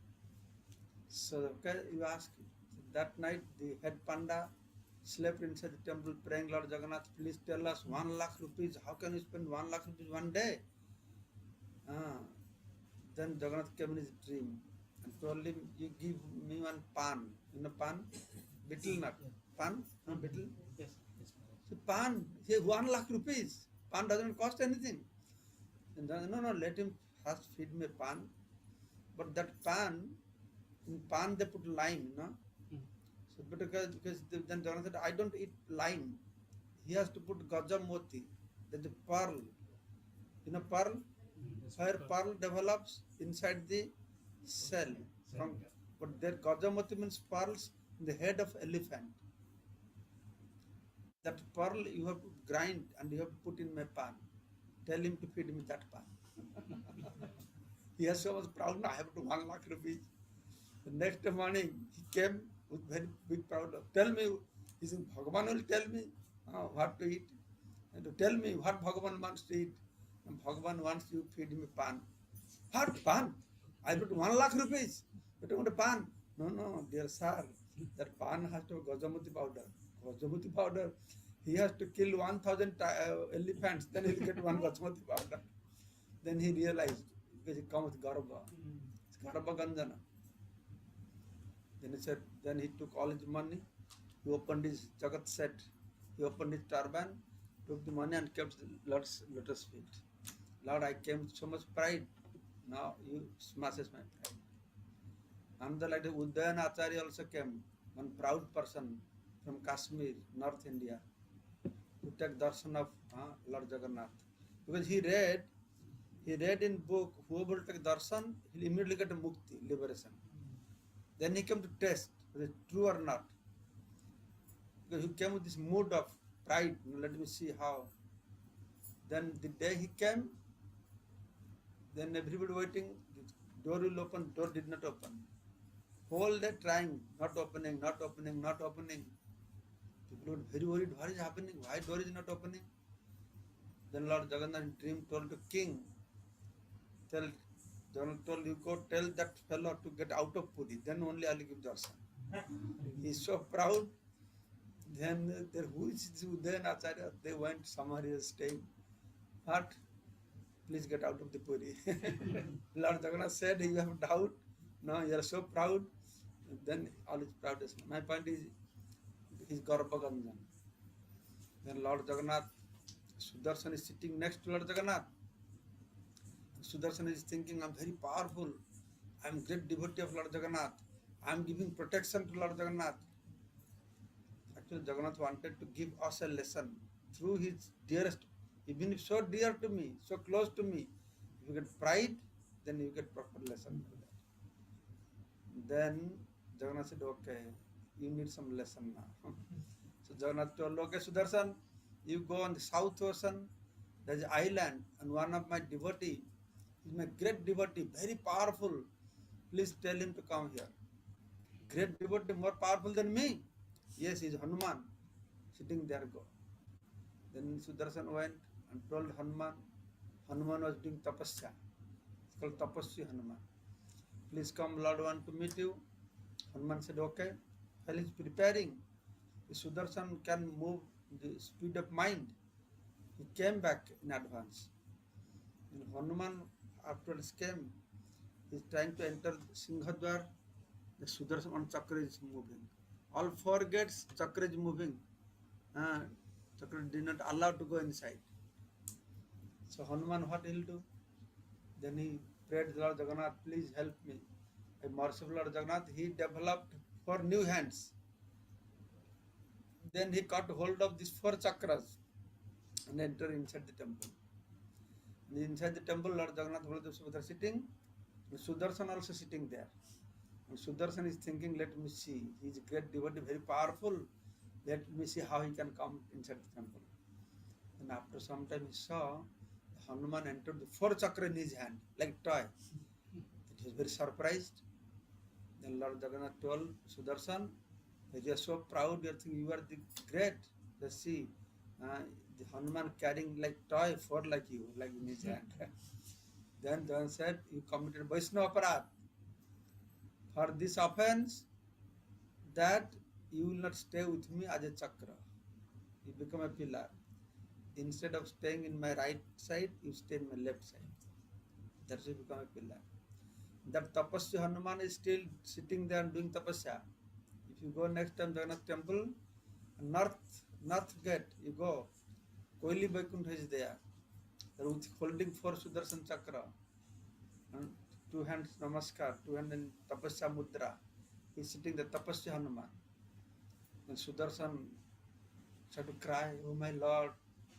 So, okay, you ask. So that night, the head Panda slept inside the temple praying, Lord Jagannath, please tell us 1 lakh rupees. How can we spend 1 lakh rupees 1 day? Then Jagannath came in his dream and told him, you give me 1 pan. You know pan? Betel nut. Pan? Betel? Yes. So pan, he 1 lakh rupees. Pan doesn't cost anything. And then, no, let him first feed me pan. But that pan, in pan they put lime, you know. So because then Jagannath said, I don't eat lime. He has to put gajamoti, that's the pearl. You know pearl? Where pearl develops inside the shell. But their gajamoti means pearls in the head of elephant. That pearl you have to grind and you have to put in my pan. Tell him to feed me that pan. He has so much proud, I have to 1 lakh rupees. The next morning he came with very big proud. Tell me, he said, Bhagavan will tell me what to eat. And to tell me what Bhagavan wants to eat. And Bhagavan wants you to feed me pan. What pan? I put 1 lakh rupees. But I want a pan. No, dear sir, that pan has to have Gajamati powder. Gajamati powder, he has to kill 1,000 elephants, then he'll get 1 Gajamati powder. Then he realized, because he comes with Garba. It's Garba Ganjana. Then he said, then he took all his money, he opened his Jagat set, he opened his turban, took the money and kept the Lord's lotus feet. Lord, I came with so much pride. Now you smashes my pride. And the like Udayan Acharya also came, one proud person from Kashmir, North India, to take darshan of Lord Jagannath. Because he read in book, whoever will take darshan, he'll immediately get a mukti, liberation. Then he came to test whether it's true or not. Because he came with this mood of pride, let me see how. Then the day he came, then everybody waiting, the door will open, door did not open. Whole day trying, not opening. People were very worried, what is happening? Why door is not opening? Then Lord Jagannath in dream told the king, Jagannath told, you go tell that fellow to get out of Puri, then only I will give darshan. He is so proud. Then who is Udayan Acharya? They went somewhere else staying. But please get out of the Puri. Lord Jagannath said, you have doubt. No, you are so proud. Then all is proudest. My point is, his Garbhaganjan. Then Lord Jagannath, Sudarshan is sitting next to Lord Jagannath. Sudarshan is thinking, I'm very powerful. I'm great devotee of Lord Jagannath. I'm giving protection to Lord Jagannath. Actually, Jagannath wanted to give us a lesson through his dearest, even if so dear to me, so close to me. If you get pride, then you get proper lesson. Then Jagannath said, okay, you need some lesson now. So Jagannath told, okay, Sudarshan, you go on the South Ocean, there's an island, and one of my devotee, he's my great devotee, very powerful. Please tell him to come here. Great devotee, more powerful than me. Yes, he's Hanuman. Sitting there, go. Then Sudarshan went and told Hanuman. Hanuman was doing tapasya. It's called Tapasya Hanuman. Please come, Lord want to meet you. Hanuman said, okay. While he's preparing, the Sudarshan can move the speed of mind. He came back in advance. And Hanuman afterwards came. He's trying to enter Singhadwar. The Sudarshan on Chakra is moving. All four gates, Chakra is moving. Chakra did not allow to go inside. So Hanuman, what he'll do? Then he prayed, Lord Jagannath, please help me. A merciful Lord Jagannath, he developed 4 new hands. Then he caught hold of these 4 chakras and entered inside the temple. And inside the temple, Lord Jagannath, Baladev, Subhadra sitting, and Sudarshan also sitting there. And Sudarshan is thinking, let me see, he is a great devotee, very powerful. Let me see how he can come inside the temple. And after some time he saw Hanuman entered the 4 chakra in his hand, like toy. He was very surprised. Then Lord Jagannath told Sudarshan, that you are so proud, you think you are the great. Let's see, the Hanuman carrying like toy, 4 like you, like in his hand. Then Jagannath said, you committed Vaishnava Aparadh. For this offense, that you will not stay with me as a chakra. You become a pillar. Instead of staying in my right side, you stay in my left side. That's why you become a pillar. That tapasya Hanuman is still sitting there and doing tapasya. If you go next time Jagannath temple, north gate, you go. Koili Vaikuntha is there. They're holding 4 Sudarshan chakra. And 2 hands namaskar, 2 hands in tapasya mudra. He's sitting there, tapasya Hanuman. Then Sudarshan started to cry, oh my Lord,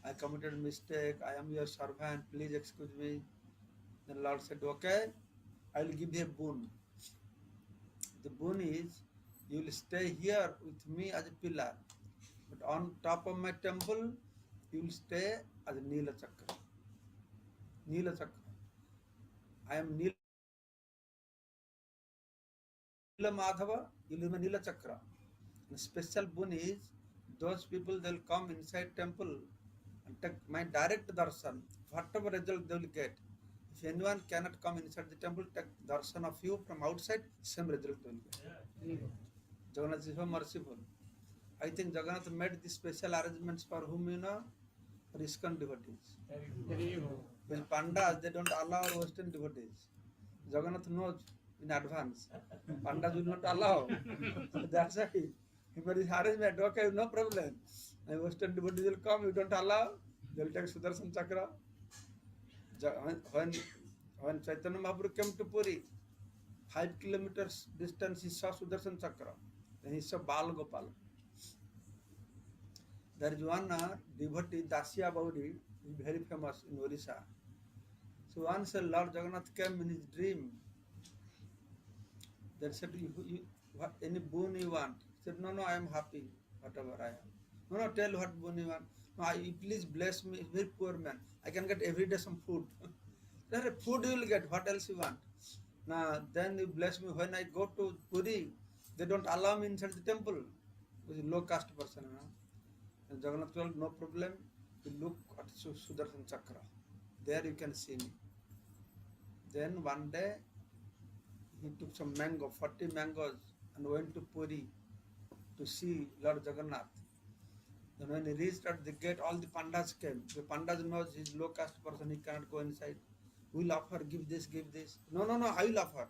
I committed a mistake, I am your servant, please excuse me. Then Lord said, okay, I will give you a boon. The boon is, you will stay here with me as a pillar. But on top of my temple, you will stay as a Neela Chakra. Neela Chakra. I am Neela Madhava, you will be Neela Chakra. The special boon is, those people, they will come inside temple and take my direct darshan, whatever result they will get. If anyone cannot come inside the temple, take darshan of you from outside, same result they will get. Jagannath is so merciful. I think Jagannath made these special arrangements for whom, you know, for ISKCON devotees. Because Pandas, they don't allow Western devotees. Jagannath knows in advance. Pandas will not allow. So that's why for his arrangement, okay, no problem. Western devotees will come, you don't allow, they will take Sudarshan Chakra. When Chaitanya Mahaprabhu came to Puri, 5 kilometers distance, he saw Sudarshan Chakra. Then he saw Bal Gopal. There is one devotee, Dasya Bauri, is very famous in Orissa. So once Lord Jagannath came in his dream, they said, what, any boon you want? He said, no, I am happy, whatever I am. No, tell what boon you want. No, please bless me, very poor man. I can get every day some food. Food you will get, what else you want? Now, then you bless me. When I go to Puri, they don't allow me inside the temple. With a low caste person. And Jagannath told, no problem. You look at Sudarshan Chakra. There you can see me. Then one day, he took some 40 mangoes, and went to Puri to see Lord Jagannath. Then when he reached at the gate, all the pandas came. The pandas knows he's low caste person, he cannot go inside. We will offer, give this, give this. No, I will offer.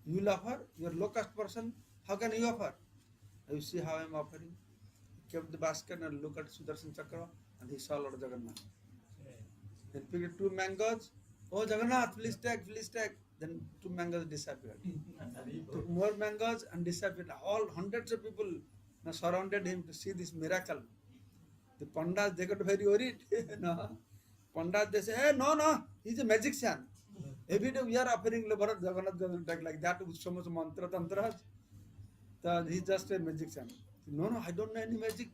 You will offer? You are low caste person. How can you offer? You see how I am offering. He kept the basket and looked at Sudarshan Chakra, and he saw Lord Jagannath. Then picked 2 mangoes. Oh, Jagannath, please take, please take. Then 2 mangoes disappeared. Took more mangoes and disappeared. All hundreds of people now surrounded him to see this miracle. The pandas, they got very worried. No. Pandas, they say, hey, no, he's a magician. Every day we are offering Bharat, Jagannath doesn't take like that with so much mantra, tantras. So he's just a magician. No, I don't know any magic.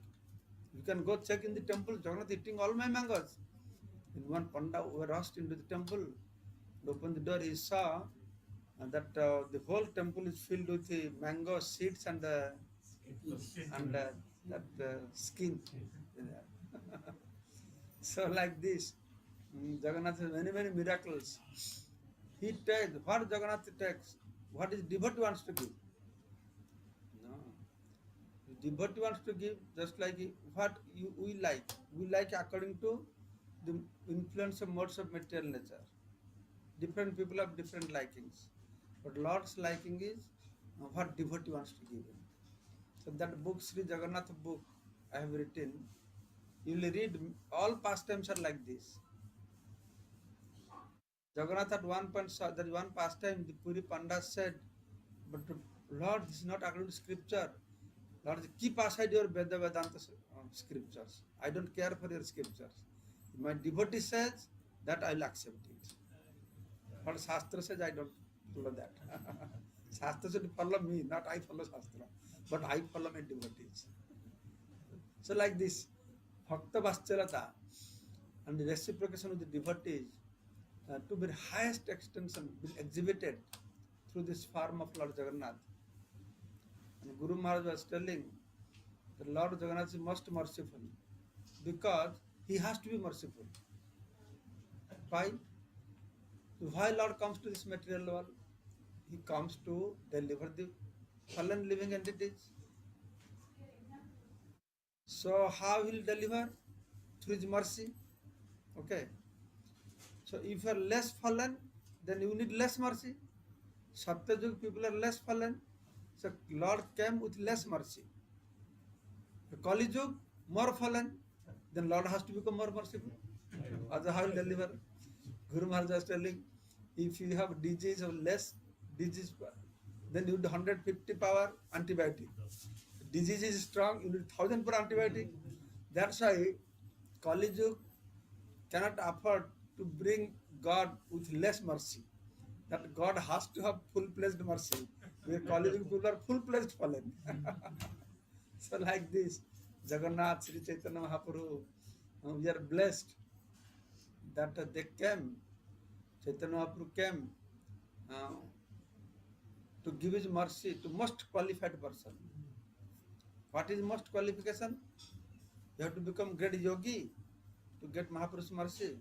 You can go check in the temple. Jagannath eating all my mangoes. In one panda rushed into the temple. Opened the door, he saw that the whole temple is filled with the mango seeds and that skin. So like this, Jagannath has many miracles. He takes what Jagannath takes, what his devotee wants to give. No, the devotee wants to give just like what we like. We like according to the influence of modes of material nature. Different people have different likings. But Lord's liking is what devotee wants to give him. So that book, Sri Jagannath book, I have written, you will read, all pastimes are like this. Jagannath at one point saw that one pastime, the Puri Pandas said, but Lord, this is not according to scripture. Lord, keep aside your Vedanta scriptures. I don't care for your scriptures. If my devotee says, that I will accept it. But Shastra says, I don't follow that. Shastra should follow me, not I follow Shastra. But I follow my devotees. So like this, Bhakta Vaschalata and the reciprocation of the devotees to the highest extension will exhibited through this form of Lord Jagannath. And Guru Maharaj was telling that Lord Jagannath is most merciful because he has to be merciful. Why? Why Lord comes to this material world? He comes to deliver the fallen living entities. So how he will deliver? Through his mercy. Okay. So if you are less fallen, then you need less mercy. Satyajug people are less fallen. So Lord came with less mercy. The Kali Yug, more fallen. Then Lord has to become more merciful. Otherwise how will deliver? Guru Maharaj was telling, if you have disease of less disease, then you need 150 power antibiotic. Disease is strong, you need 1000 power antibiotic. That's why Kali Yug cannot afford to bring God with less mercy. That God has to have full-fledged mercy. Where Kali Yug people are full-fledged fallen. So like this, Jagannath, Sri Chaitanya Mahaprabhu, we are blessed that they came, Chaitanya Mahaprabhu came to give his mercy to most qualified person. What is most qualification? You have to become great yogi to get Mahaprabhu's mercy.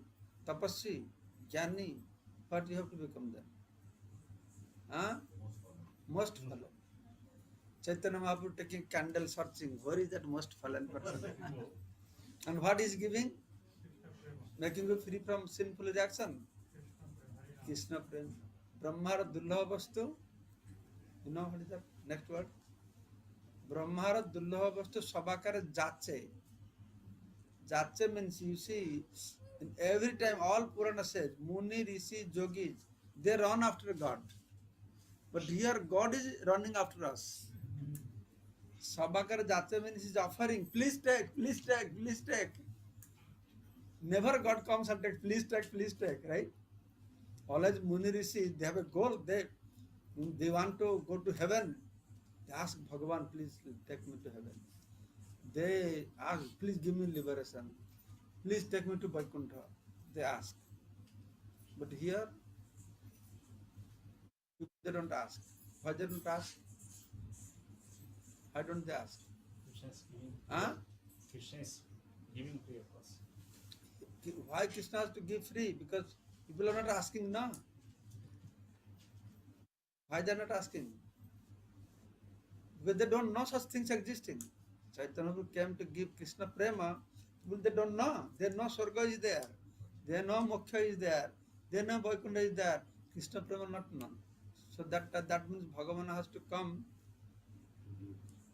Tapasvi, Jnani, what you have to become then? Most fallen. Chaitanya Mahaprabhu taking candle searching. Where is that most fallen person? And what is giving? Making you free from sinful reaction. Krishna Prem. Brahmara Dullabha Vastu, You know what is that next word? Brahmara dullabha vastu sabakare jache. Jache means, you see, in every time all Purana says, Muni, Rishi, Yogis, they run after God. But here God is running after us. Sabakare jache means He's offering, please take, please take, please take. Never God comes and takes, please take, right? Always Muni Rishi, they have a goal, they want to go to heaven. They ask Bhagavan, please take me to heaven. They ask, please give me liberation. Please take me to Vaikuntha. They ask. But here, they don't ask. Why they don't ask? Why don't they ask? Krishna is giving. Huh? Krishna is giving free of course. Why Krishna has to give free? Because people are not asking now. Why they are not asking? Because they don't know such things existing. Chaitanya Prabhu came to give Krishna prema, but they don't know. They know Swarga is there. They know Moksha is there. They know Vaikuntha is there. Krishna prema not known. So that means Bhagavan has to come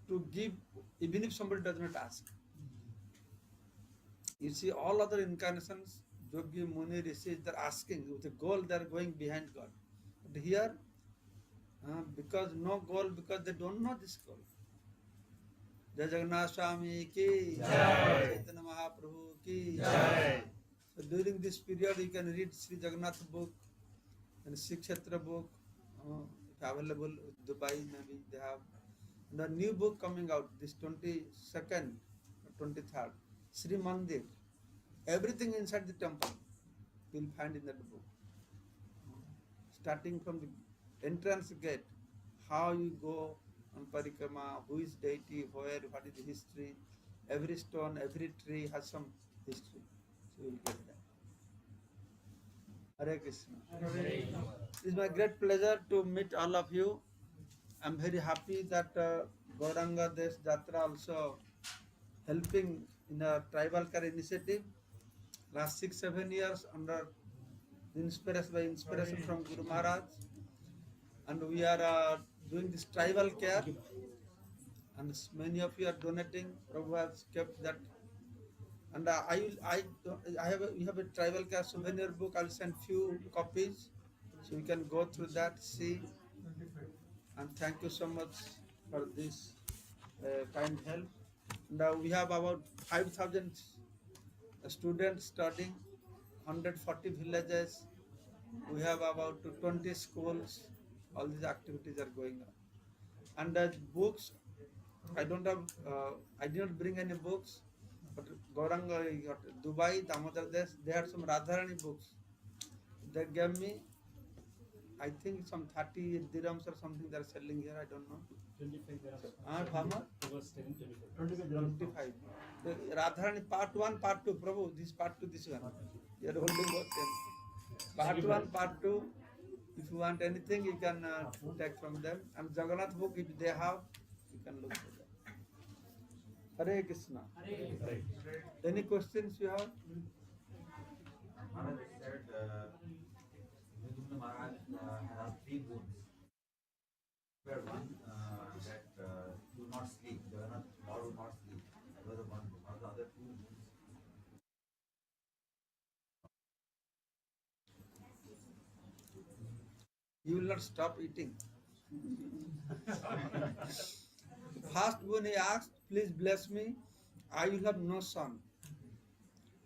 to give, even if somebody does not ask. You see, all other incarnations, Yogi, Muni, Rishis, they're asking with a goal, they're going behind God. But here, because no goal, because they don't know this goal. Jai Jagannath Swami ki Jai, Chaitanya Mahaprabhu ki Jai. So during this period, you can read Sri Jagannath book and Sri Kshetra book, if available, Dubai maybe they have. And a new book coming out this 22nd, 23rd, Sri Mandir. Everything inside the temple you'll find in that book. Starting from the entrance gate, how you go on parikrama, who is deity, where, what is the history. Every stone, every tree has some history. So you'll get that. Hare Krishna. It is my great pleasure to meet all of you. I'm very happy that Gauranga Desh Jatra also helping in a tribal care initiative. Last 6-7 years under inspiration from Guru Maharaj, and we are doing this tribal care, and many of you are donating. Prabhu has kept that, and we have a tribal care souvenir book. I'll send few copies, so you can go through that, see, and thank you so much for this kind help. Now we have about 5,000 students studying, 140 villages. We have about 20 schools. All these activities are going on. And books, I don't have, I did not bring any books, but Gauranga, Dubai, Damodar Desh, they had some Radharani books. They gave me, I think some 30 dirhams or something they're selling here, I don't know. 25 dirhams. How much? It was 25. The Radharani part 1, part 2, Prabhu, this part 2, this one. You are holding both them. Part 1, part 2, if you want anything, you can take from them. And Jagannath book, if they have, you can look for them. Hare Krishna. Right. Any questions you have? Maharaj said, Maharaj has 3 boons. Where one, that do not sleep, Jagannath Lord will not sleep. That was the one boon. What are the other 2 boons? You will not stop eating. First boon he asked, please bless me, I will have no son.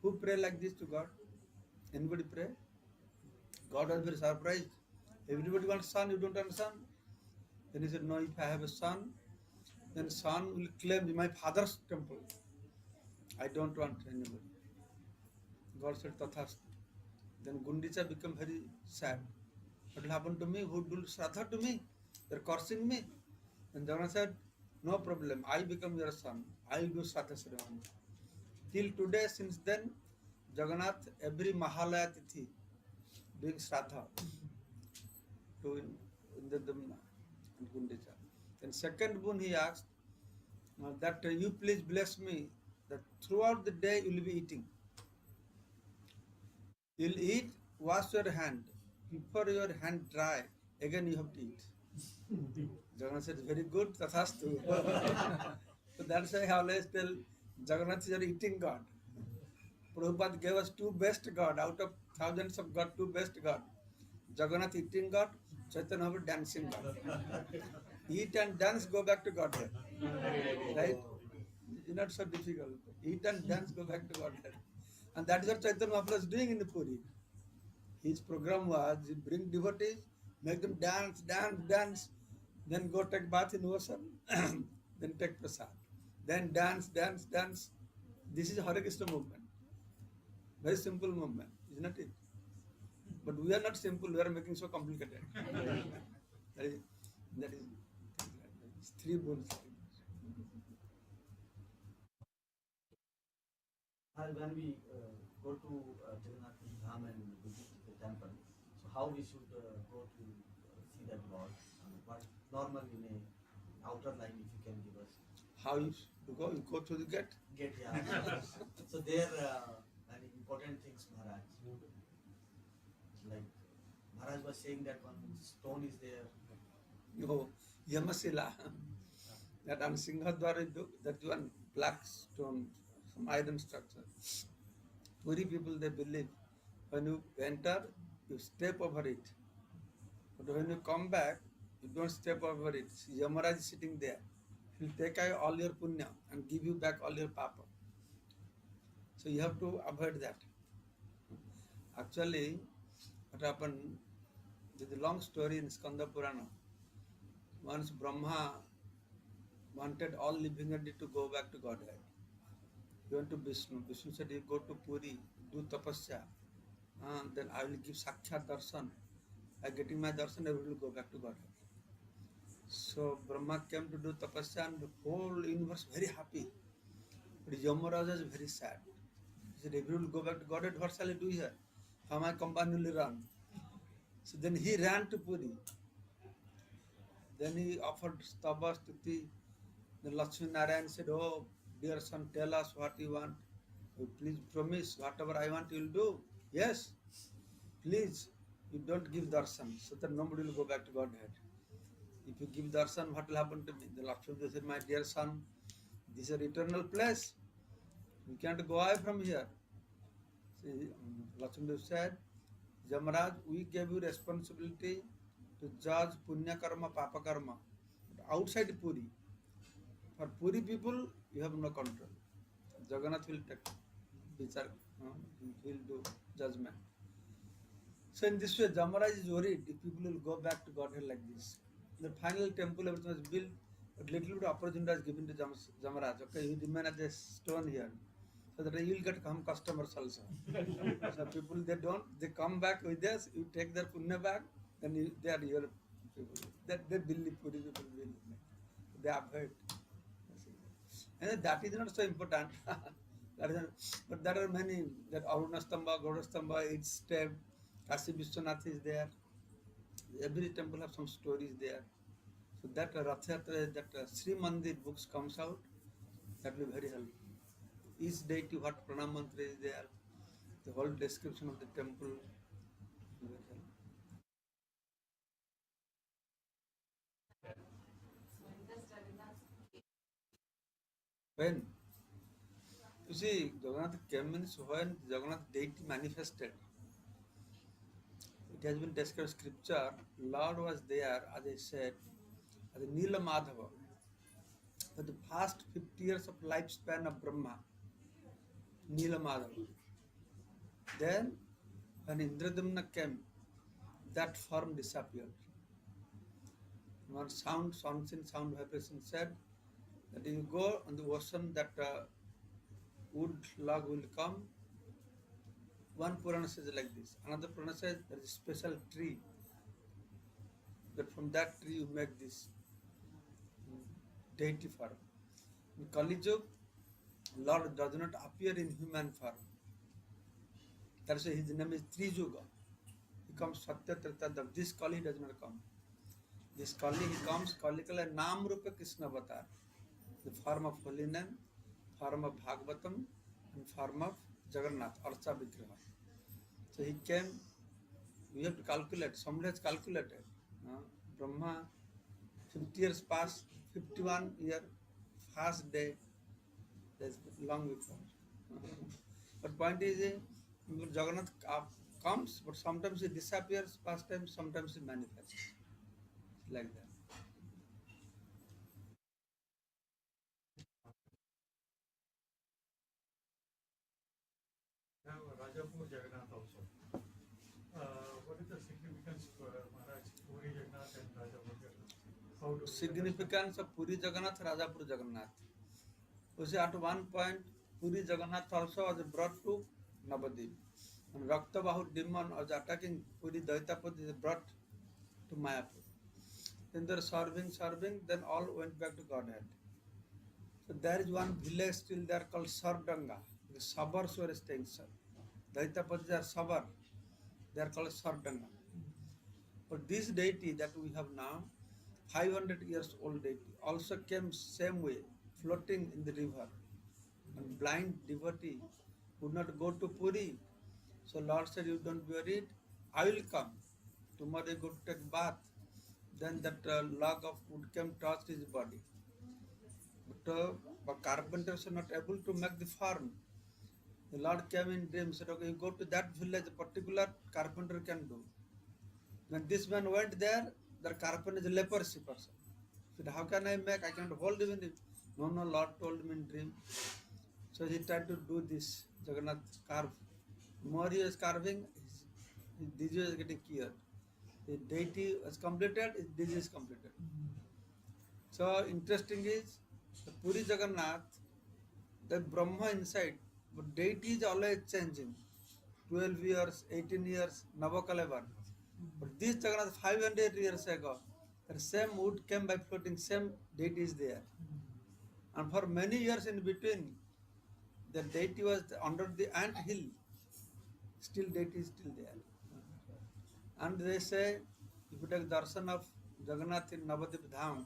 Who pray like this to God? Anybody pray? God was very surprised. Everybody wants son, you don't want son? Then he said, no, if I have a son, then son will claim my father's temple. I don't want anybody. God said, Tathast. Then Gundicha became very sad. What will happen to me? Who will do Shraddha to me? They are cursing me. Then Jagannath said, no problem, I become your son. I will do Shraddha ceremony. Till today, since then, Jagannath, every Mahalaya Tithi, doing Shraddha to in the Gundicha. Then second boon he asked, that you please bless me, that throughout the day you will be eating. You will eat, wash your hand. Before your hand dry, again you have to eat. Jagannath said, very good, tathastu. So that's why I always tell Jagannath is an eating God. Prabhupada gave us two best God out of thousands of God, two best God. Jagannath eating God, Chaitanya Mahaprabhu dancing God. Eat and dance, go back to Godhead. Right? It's not so difficult. Eat and dance, go back to Godhead. And that is what Chaitanya Mahaprabhu is doing in the Puri. His program was he bring devotees, make them dance, dance, dance, then go take bath in ocean, then take prasad. Then dance, dance, dance. This is Hare Krishna movement. Very simple movement, isn't it? But we are not simple, we are making so complicated. that is it's three bones. When we go to Jagannath Dham and visit the temple, so how we should go to see that Lord? What normal in a outer line, if you can give us. How you go? You go through the gate? Get yeah. So there many important things, Maharaj. Like Maharaj was saying that one stone is there. No, Yamasila. That on Singhadwara, that one black stone, some iron structure. Puri people, they believe when you enter, you step over it. But when you come back, you don't step over it. Yamaraj is sitting there. He'll take away all your punya and give you back all your papa. So you have to avoid that. Actually, what happened, there's a long story in Skanda Purana. Once Brahma wanted all living entities to go back to Godhead. He went to Vishnu. Vishnu said, you go to Puri, do tapasya. Then I will give Sakshat darshan. By getting my darshan, everybody will go back to Godhead. So Brahma came to do tapasya and the whole universe very happy. But Yamaraja is very sad. He said, everybody will go back to Godhead, what shall I do here? How my company will run? So then he ran to Puri. Then he offered stava, stuti. Then Lakshmi Narayan said, oh, dear son, tell us what you want. You please promise, whatever I want, you will do. Yes, please, you don't give darshan, so that nobody will go back to Godhead. If you give darshan, what will happen to me? The Lakshmi said, my dear son, this is an eternal place. You can't go away from here. See, Lakshmi said, Jamaraj, we gave you responsibility to judge punya karma, papa karma. But outside Puri, for Puri people, you have no control. Jagannath will take বিচার, he will do judgment. So in this way, Jamaraj is worried if people will go back to Godhead like this. The final temple, everything was built, but little bit of opportunity is given to Jamaraj. Okay, you remain as a stone here, so that you will get some customers also. So people, they come back with us, you take their punya back, then they are your people. That they believe, Puri people will. They avoid. And that is not so important. But there are many, that Arunastamba, Gaurastamba, each step, Kasi Vishwanath is there. Every temple has some stories there. So that Rathayatra, that Sri Mandir books comes out, that will be very helpful. Each deity, what pranam mantra is there, the whole description of the temple will be very helpful. When? You see, Jagannath came means when Jagannath deity manifested. It has been described in scripture, Lord was there, as I said, as a Nila Madhava. For the past 50 years of lifespan of Brahma, Nila Madhava. Then, when Indradumna came, that form disappeared. One sound vibration said that if you go on the ocean, that wood log will come. One Purana says like this. Another Purana says there is a special tree. That from that tree you make this deity form. In Kali Yuga, Lord does not appear in human form. That's why his name is Trijuga. He comes Satya Trita. This Kali does not come. This Kali, he comes Kalikala Nam Rupa Krishna Avatar. The form of holy name, form of Bhagavatam, and form of Jagannath, Archa Vigraha. So he came, we have to calculate, somebody has calculated. Brahma 50 years past, 51 year, fast day, that's long before. But point is, Jagannath comes, but sometimes he disappears, past time, sometimes he manifests. Like that. Now, Rajapur Jagannath also. What is the significance for Maharaj, Puri Jagannath and Rajapur Jagannath? How do we Significance of Puri Jagannath, Rajapur Jagannath. You see, at one point, Puri Jagannath also was brought to Navadip. And Raktabahu demon was attacking Puri Daitapati, is brought to Mayapur. Then they were serving, then all went back to Godhead. So there is one village still there called Sardanga. The Sabars were staying. Daitapatis are Sabar. They are called Sardanga. But this deity that we have now, 500 years old deity, also came same way, floating in the river. And blind devotee would not go to Puri. So Lord said, you don't be worried, I will come. Tomorrow you go to take bath. Then that log of wood came touched his body. But carpenters are not able to make the form. The Lord came in dream, said, okay, you go to that village, a particular carpenter can do. When this man went there, the carpenter is a leprosy person. He said, how can I make? I can't hold even it. No, Lord told me in dream. So he tried to do this, Jagannath carve. More he was carving, his disease was getting cured. The deity was completed, his disease is completed. So interesting is, the Puri Jagannath, the Brahma inside, but deity is always changing. 12 years, 18 years, Navakalavan. But this Jagannath 500 years ago, the same wood came by floating, same deity is there. And for many years in between, the deity was under the ant hill. Still deity is still there. And they say, if you take darshan of Jagannath in Navadip Dham,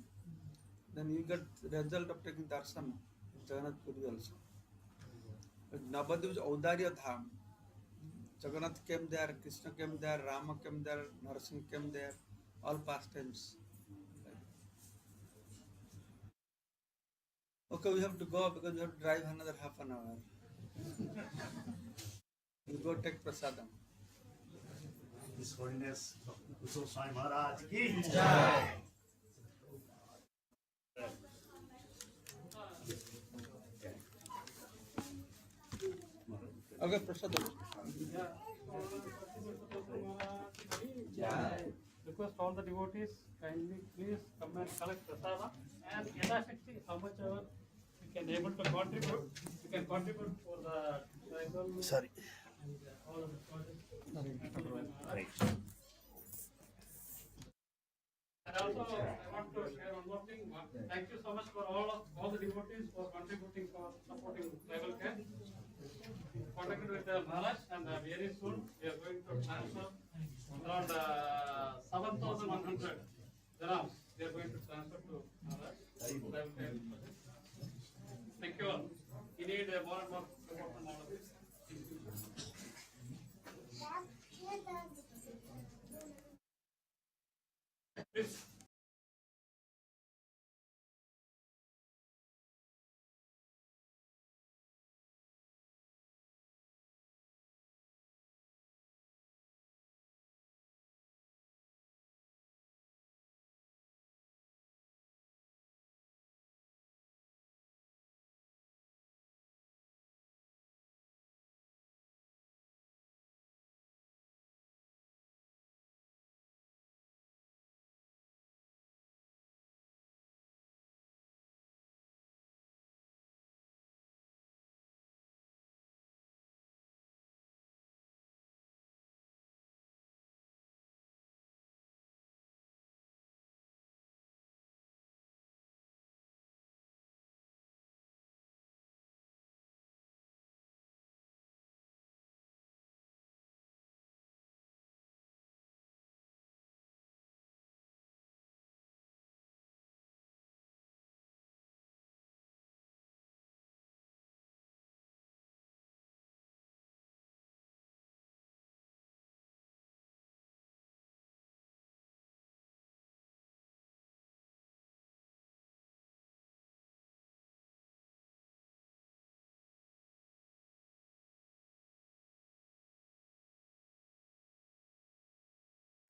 then you get the result of taking darshan in Jagannath Puri also. Navadip is Audarya Dham. Jagannath came there, Krishna came there, Rama came there, Narasimha came there, all pastimes. Okay, we have to go because we have to drive another half an hour. We go take prasadam. His Holiness Swami Maharaj ki Jai. Okay, prasadam. Request all the devotees kindly please come and collect prasada and yadashakti how much ever you can able to contribute. You can contribute for the tribal. Sorry. And all of the projects. Right. And also, I want to share one more thing. Thank you so much for all the devotees for contributing for supporting tribal camp. Contacted with the Maharaj, and very soon we are going to transfer around 7,100 dirhams. We are going to transfer to Maharaj. Tribal camp. Thank you all. We need more and more support from all of this. Please.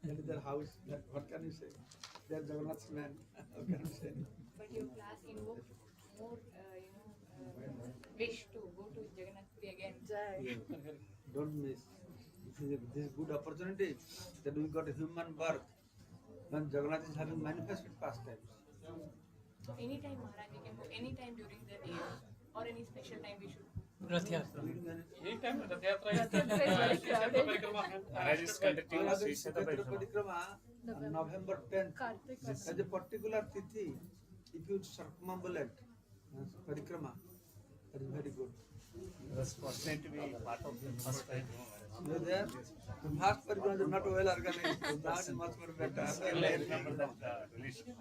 That is their house. What can you say? They are Jagannath's man. How can you say? But your class invoked more, wish to go to Jagannath Puri again. Don't miss. This is good opportunity that we got a human birth when Jagannath is having manifested pastimes. So anytime Maharaj, we can go anytime during the day or any special time we should go. Anytime Rath Yatra is Kshetra Parikrama. Maharaj is conducting Sri Kshetra Kshetra Parikrama. Parikrama on November 10th. As a particular tithi, if you circumambulate Parikrama, that is very good. I was fortunate to be part of the first time. You are there? The first Parikrama is not well organized. Now it is much more better. Still I remember that relation.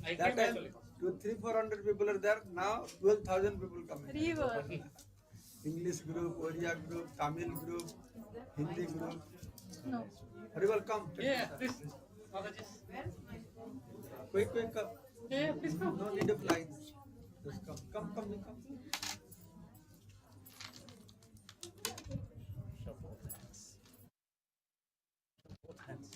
I That came time, actually. 200-400 people are there. Now 12,000 people coming. English group, Oriya group, Tamil group, Hindi group. No. Very well, come. Yeah, please. Mataji. Quick, come. Yeah, please come. No need of lines. Just come. Come. Show both hands. Both hands.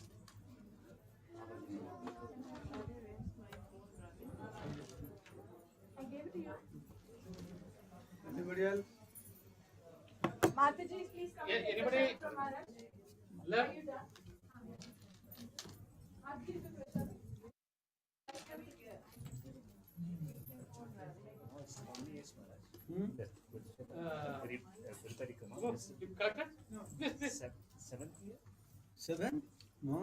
Anybody else? Mataji, please come. Yeah, anybody left? Swami is Maharaj. Hmm? Very Parikrama. Go, you corrected? Please. 7th year? 7? No.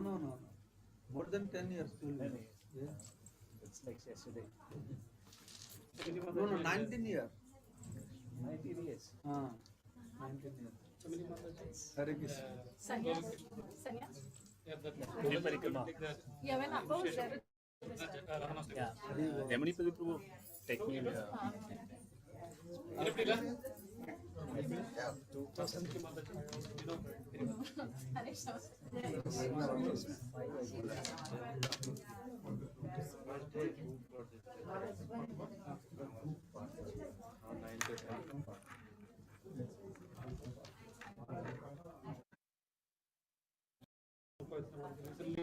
More than 10 years. 10 years. Yeah. It's like yesterday. No, 19 years. 19 years. 19 years. Hare Krishna. Sannyas. Yeah, that. Very Parikrama. Yeah, when Appa was there. Yeah. Yamuni Parikrama. Take me. Anybody left? 2000. Recently